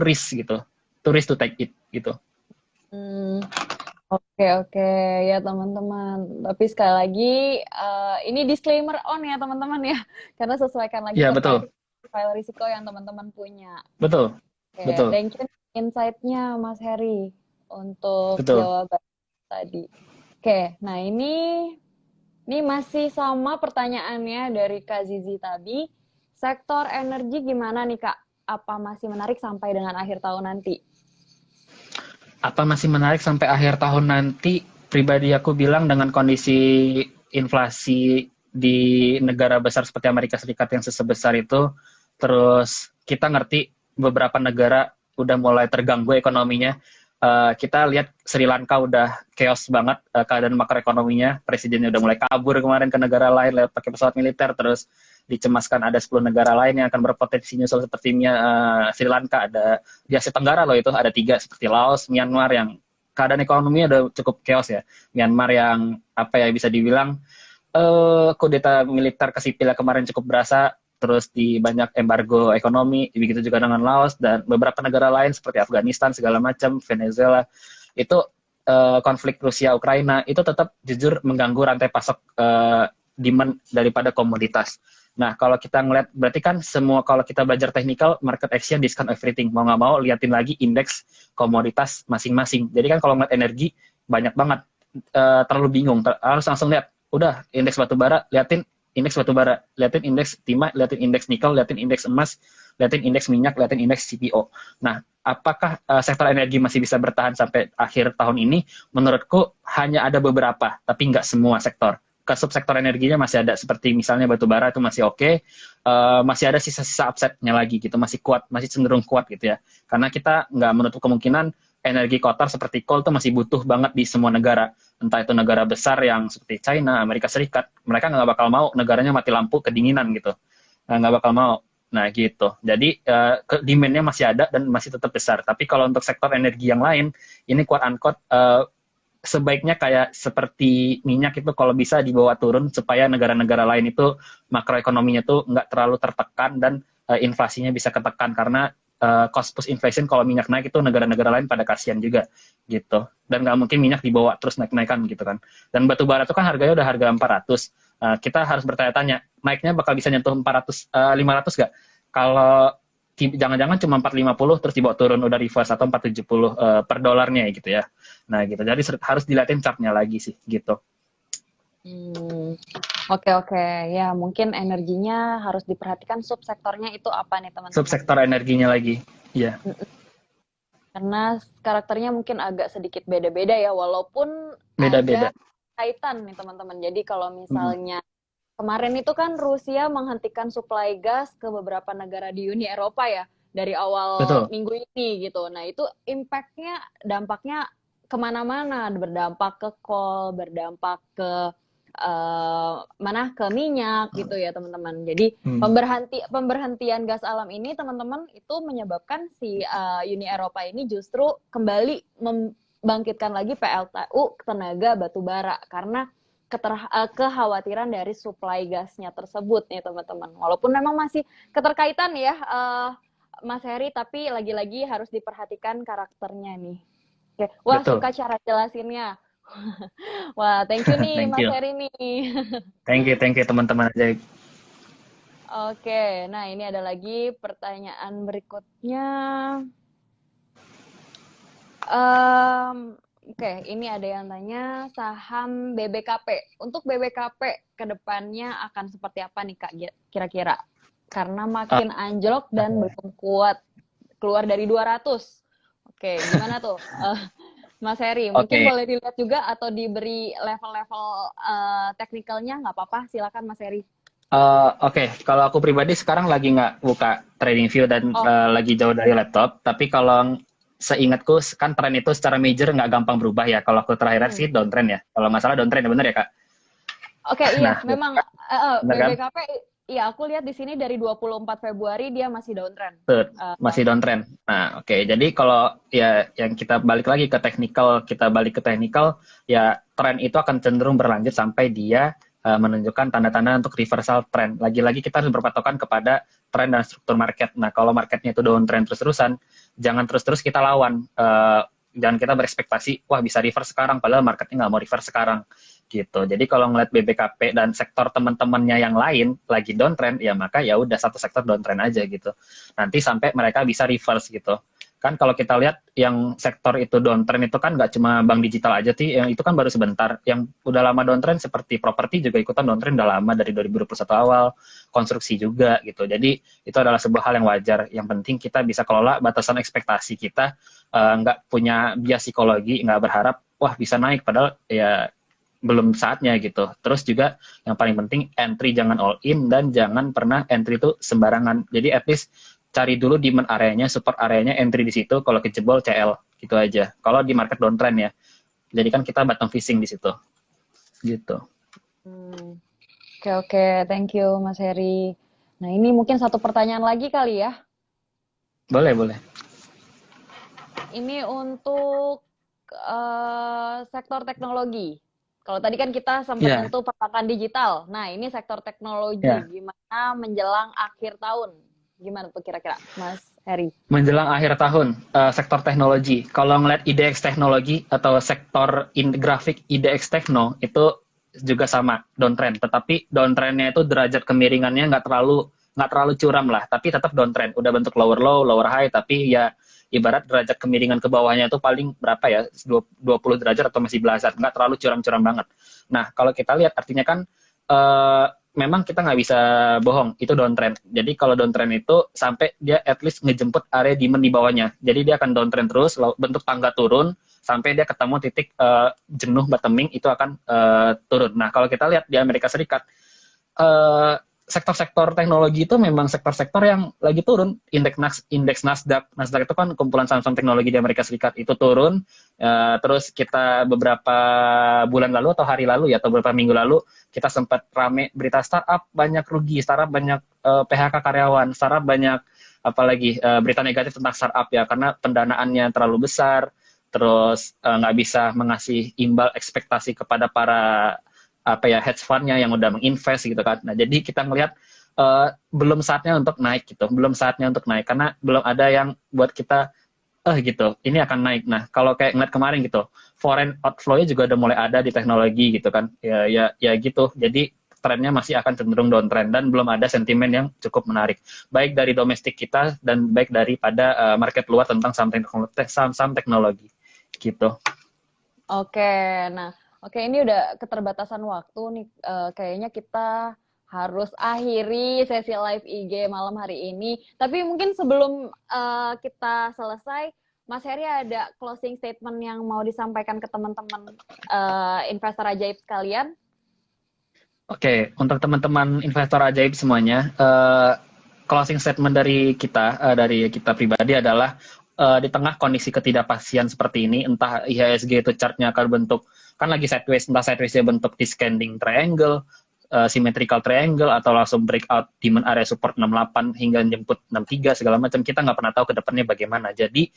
risk gitu, to risk to take it gitu. Oke ya teman-teman. Tapi sekali lagi ini disclaimer on ya teman-teman ya, karena sesuaikan lagi Ya ke betul, profil risiko yang teman-teman punya. betul, Oke, betul, thank you insight-nya Mas Heri untuk betul. jawaban tadi. Oke, nah ini masih sama pertanyaannya dari Kak Zizi tadi. Sektor energi gimana nih Kak? Apa masih menarik sampai dengan akhir tahun nanti? Apa masih menarik sampai akhir tahun nanti? Pribadi aku bilang dengan kondisi inflasi di negara besar seperti Amerika Serikat yang sebesar itu, terus kita ngerti beberapa negara udah mulai terganggu ekonominya. Kita lihat Sri Lanka udah chaos banget keadaan makroekonominya, presidennya udah mulai kabur kemarin ke negara lain lewat pakai pesawat militer, terus dicemaskan ada 10 negara lain yang akan berpotensi nyusul seperti Sri Lanka, ada di Asia Tenggara loh, itu ada 3 seperti Laos, Myanmar yang keadaan ekonominya udah cukup chaos ya. Myanmar yang bisa dibilang kudeta militer ke sipil kemarin cukup berasa, terus di banyak embargo ekonomi, begitu juga dengan Laos dan beberapa negara lain seperti Afghanistan segala macam, Venezuela. Itu konflik Rusia Ukraina itu tetap jujur mengganggu rantai pasok demand daripada komoditas. Nah, kalau kita ngeliat, berarti kan semua, kalau kita belajar technical, market action, discount everything. Mau nggak mau, liatin lagi indeks komoditas masing-masing. Jadi kan kalau ngeliat energi, banyak banget. Terlalu bingung. Harus langsung lihat, udah, indeks batu bara, liatin indeks batu bara, liatin indeks timah, liatin indeks nikel, liatin indeks emas, liatin indeks minyak, liatin indeks CPO. Nah, apakah sektor energi masih bisa bertahan sampai akhir tahun ini? Menurutku hanya ada beberapa, tapi nggak semua sektor. Ke subsektor energinya masih ada, seperti misalnya batu bara itu masih oke, masih ada sisa-sisa upside-nya lagi gitu, masih kuat, masih cenderung kuat gitu ya. Karena kita nggak menutup kemungkinan energi kotor seperti coal itu masih butuh banget di semua negara. Entah itu negara besar yang seperti China, Amerika Serikat, mereka nggak bakal mau negaranya mati lampu kedinginan gitu. Nggak bakal mau. Nah gitu. Jadi demand-nya masih ada dan masih tetap besar. Tapi kalau untuk sektor energi yang lain, ini quote-unquote sebaiknya kayak seperti minyak itu kalau bisa dibawa turun supaya negara-negara lain itu makroekonominya tuh nggak terlalu tertekan dan inflasinya bisa ketekan, karena cost push inflation kalau minyak naik itu negara-negara lain pada kasihan juga gitu, dan nggak mungkin minyak dibawa terus naik-naikan gitu kan. Dan batu bara itu kan harganya udah harga 400, kita harus bertanya-tanya naiknya bakal bisa nyentuh 500 nggak? Kalau jangan-jangan cuma 450 terus dibawa turun udah reverse atau 470 per dolarnya gitu ya. Nah gitu. Jadi harus dilihatin chartnya lagi sih gitu. Oke, oke. Ya, mungkin energinya harus diperhatikan subsektornya itu apa nih, teman-teman? Subsektor energinya lagi. Iya. Karena karakternya mungkin agak sedikit beda-beda ya, walaupun Beda-beda. ada kaitan nih, teman-teman. Jadi kalau misalnya kemarin itu kan Rusia menghentikan suplai gas ke beberapa negara di Uni Eropa ya, dari awal Betul. minggu ini gitu. Nah, itu impact-nya, dampaknya kemana-mana. Berdampak ke coal, berdampak ke ke minyak gitu ya, teman-teman. Jadi pemberhentian gas alam ini, teman-teman, itu menyebabkan si Uni Eropa ini justru kembali membangkitkan lagi PLTU tenaga batubara karena kekhawatiran dari suplai gasnya tersebut nih, teman-teman. Walaupun memang masih keterkaitan ya, Mas Heri, tapi lagi-lagi harus diperhatikan karakternya nih. Oke. Wah, Betul. suka cara jelasinnya. Wah, thank you nih Thank Mas you. Heri nih. Thank you teman-teman aja. Oke, nah ini ada lagi pertanyaan berikutnya. Oke, ini ada yang tanya saham BBKP. Untuk BBKP ke depannya akan seperti apa nih Kak kira-kira? Karena makin anjlok dan belum kuat keluar dari 200. Oke, gimana tuh? Mas Heri, mungkin boleh dilihat juga atau diberi level-level teknikalnya, nggak apa-apa, silakan Mas Heri. Oke, kalau aku pribadi sekarang lagi nggak buka TradingView dan lagi jauh dari laptop, tapi kalau seingatku kan tren itu secara major nggak gampang berubah ya. Kalau aku terakhir sih downtrend ya. Kalau nggak salah downtrend ya, bener ya Kak? Oke, iya, Nah, memang BBKP, iya aku lihat di sini dari 24 Februari dia masih downtrend. Masih downtrend. Nah, oke. Jadi kalau ya yang kita balik lagi ke teknikal, ya tren itu akan cenderung berlanjut sampai dia menunjukkan tanda-tanda untuk reversal trend. Lagi-lagi kita harus berpatokan kepada tren dan struktur market. Nah, kalau marketnya itu downtrend terus-terusan, jangan terus-terus kita lawan. Jangan kita berekspektasi, wah bisa reverse sekarang, padahal marketnya nggak mau reverse sekarang. Gitu. Jadi kalau ngeliat BBKP dan sektor teman-temannya yang lain lagi downtrend, ya maka ya udah satu sektor downtrend aja gitu. Nanti sampai mereka bisa reverse gitu. Kan kalau kita lihat yang sektor itu downtrend itu kan nggak cuma bank digital aja sih, yang itu kan baru sebentar. Yang udah lama downtrend seperti properti juga ikutan downtrend udah lama dari 2021 awal, konstruksi juga gitu. Jadi itu adalah sebuah hal yang wajar. Yang penting kita bisa kelola batasan ekspektasi kita, nggak punya bias psikologi, nggak berharap wah bisa naik padahal ya belum saatnya gitu. Terus juga yang paling penting entry jangan all in dan jangan pernah entry itu sembarangan. Jadi at least cari dulu demand areanya, support areanya, entry di situ. Kalau kejebol CL gitu aja. Kalau di market downtrend ya. Jadi kan kita bottom fishing di situ. Gitu. Oke, thank you Mas Heri. Nah, ini mungkin satu pertanyaan lagi kali ya. Boleh. Ini untuk sektor teknologi. Kalau tadi kan kita sempat nyentuh perbankan digital. Nah, ini sektor teknologi. Gimana menjelang akhir tahun? Gimana tuh kira-kira, Mas Heri? Menjelang akhir tahun, sektor teknologi. Kalau ngeliat IDX teknologi atau sektor grafik IDX Tekno, itu juga sama, downtrend. Tetapi downtrendnya itu derajat kemiringannya nggak terlalu curam lah. Tapi tetap downtrend. Udah bentuk lower low, lower high, tapi ya ibarat derajat kemiringan ke bawahnya itu paling berapa ya, 20 derajat atau masih belasan, nggak terlalu curam-curam banget. Nah, kalau kita lihat artinya kan memang kita nggak bisa bohong, itu downtrend. Jadi kalau downtrend itu sampai dia at least ngejemput area demand di bawahnya. Jadi dia akan downtrend terus, bentuk tangga turun, sampai dia ketemu titik jenuh bottoming, itu akan turun. Nah, kalau kita lihat di Amerika Serikat, sektor-sektor teknologi itu memang sektor-sektor yang lagi turun. Indeks Nasdaq itu kan kumpulan saham-saham teknologi di Amerika Serikat, itu turun. Terus kita beberapa bulan lalu atau hari lalu ya, atau beberapa minggu lalu kita sempat rame berita startup banyak rugi, startup banyak PHK karyawan, startup banyak apalagi berita negatif tentang startup ya, karena pendanaannya terlalu besar, terus nggak bisa mengasih imbal ekspektasi kepada para hedge fund-nya yang udah menginvest gitu kan. Nah, jadi kita ngelihat belum saatnya untuk naik gitu. Belum saatnya untuk naik karena belum ada yang buat kita gitu, ini akan naik. Nah, kalau kayak ngeliat kemarin gitu, foreign outflow-nya juga udah mulai ada di teknologi gitu kan. Ya gitu. Jadi trennya masih akan cenderung downtrend dan belum ada sentimen yang cukup menarik. Baik dari domestik kita dan baik daripada market luar tentang saham teknologi. Gitu. Oke, nah, ini udah keterbatasan waktu nih. Kayaknya kita harus akhiri sesi live IG malam hari ini. Tapi mungkin sebelum kita selesai, Mas Heri ada closing statement yang mau disampaikan ke teman-teman investor ajaib sekalian? Oke, untuk teman-teman investor ajaib semuanya, closing statement dari kita pribadi adalah di tengah kondisi ketidakpastian seperti ini, entah IHSG itu chartnya akan bentuk, kan lagi sideways, entah sidewaysnya bentuk descending triangle, symmetrical triangle, atau langsung breakout demand area support 68 hingga jemput 63, segala macam, kita nggak pernah tahu ke depannya bagaimana. Jadi,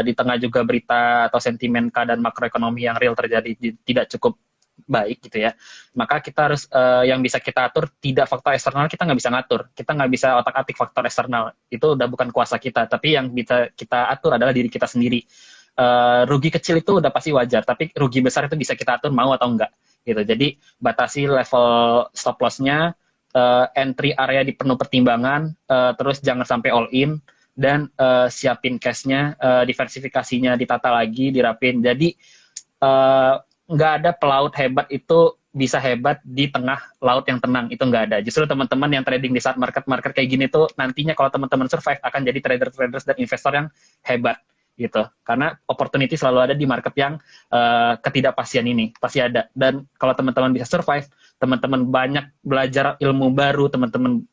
di tengah juga berita atau sentimen keadaan makroekonomi yang real terjadi tidak cukup baik gitu ya, maka kita harus yang bisa kita atur tidak faktor eksternal, kita nggak bisa ngatur, kita nggak bisa otak-atik faktor eksternal, itu udah bukan kuasa kita, tapi yang bisa kita atur adalah diri kita sendiri. Rugi kecil itu udah pasti wajar, tapi rugi besar itu bisa kita atur mau atau enggak gitu. Jadi batasi level stop loss-nya, entry area di penuh pertimbangan, terus jangan sampai all in, dan siapin cash-nya, diversifikasinya ditata lagi, dirapin. Jadi nggak ada pelaut hebat itu bisa hebat di tengah laut yang tenang, itu nggak ada. Justru teman-teman yang trading di saat market kayak gini tuh nantinya kalau teman-teman survive akan jadi traders dan investor yang hebat gitu. Karena opportunity selalu ada di market yang ketidakpastian ini, pasti ada. Dan kalau teman-teman bisa survive, teman-teman banyak belajar ilmu baru, teman-teman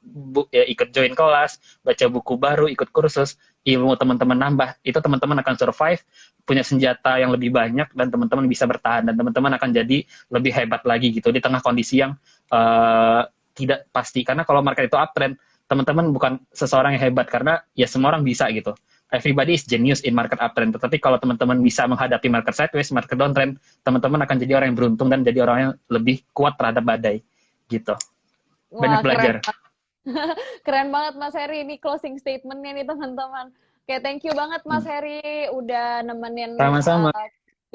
ikut join kelas, baca buku baru, ikut kursus, ilmu teman-teman nambah, itu teman-teman akan survive, punya senjata yang lebih banyak, dan teman-teman bisa bertahan, dan teman-teman akan jadi lebih hebat lagi gitu di tengah kondisi yang tidak pasti. Karena kalau market itu uptrend, teman-teman bukan seseorang yang hebat, karena ya semua orang bisa gitu. Everybody is genius in market uptrend. Tetapi kalau teman-teman bisa menghadapi market sideways, market downtrend, teman-teman akan jadi orang yang beruntung dan jadi orang yang lebih kuat terhadap badai. Gitu. Banyak belajar. Keren banget Mas Heri, ini closing statement-nya nih teman-teman. Oke, thank you banget Mas Heri udah nemenin Sama-sama.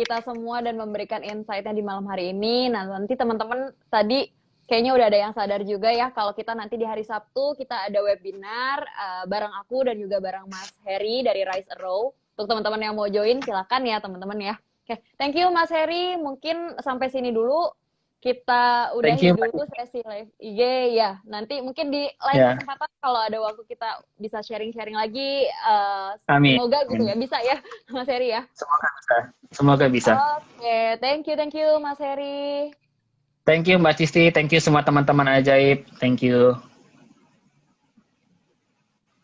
kita semua dan memberikan insight-nya di malam hari ini. Nah, nanti teman-teman tadi kayaknya udah ada yang sadar juga ya kalau kita nanti di hari Sabtu kita ada webinar bareng aku dan juga bareng Mas Heri dari Rise a Row. Untuk teman-teman yang mau join silakan ya teman-teman ya. Oke, thank you Mas Heri. Mungkin sampai sini dulu. Kita udahi dulu sesi live IG ya. Nanti mungkin di lain kesempatan kalau ada waktu kita bisa sharing-sharing lagi. Amin. Semoga gitu ya, bisa ya Mas Heri ya. Semoga bisa. Oke, thank you Mas Heri. Thank you Mbak Cisti, thank you semua teman-teman ajaib. Thank you.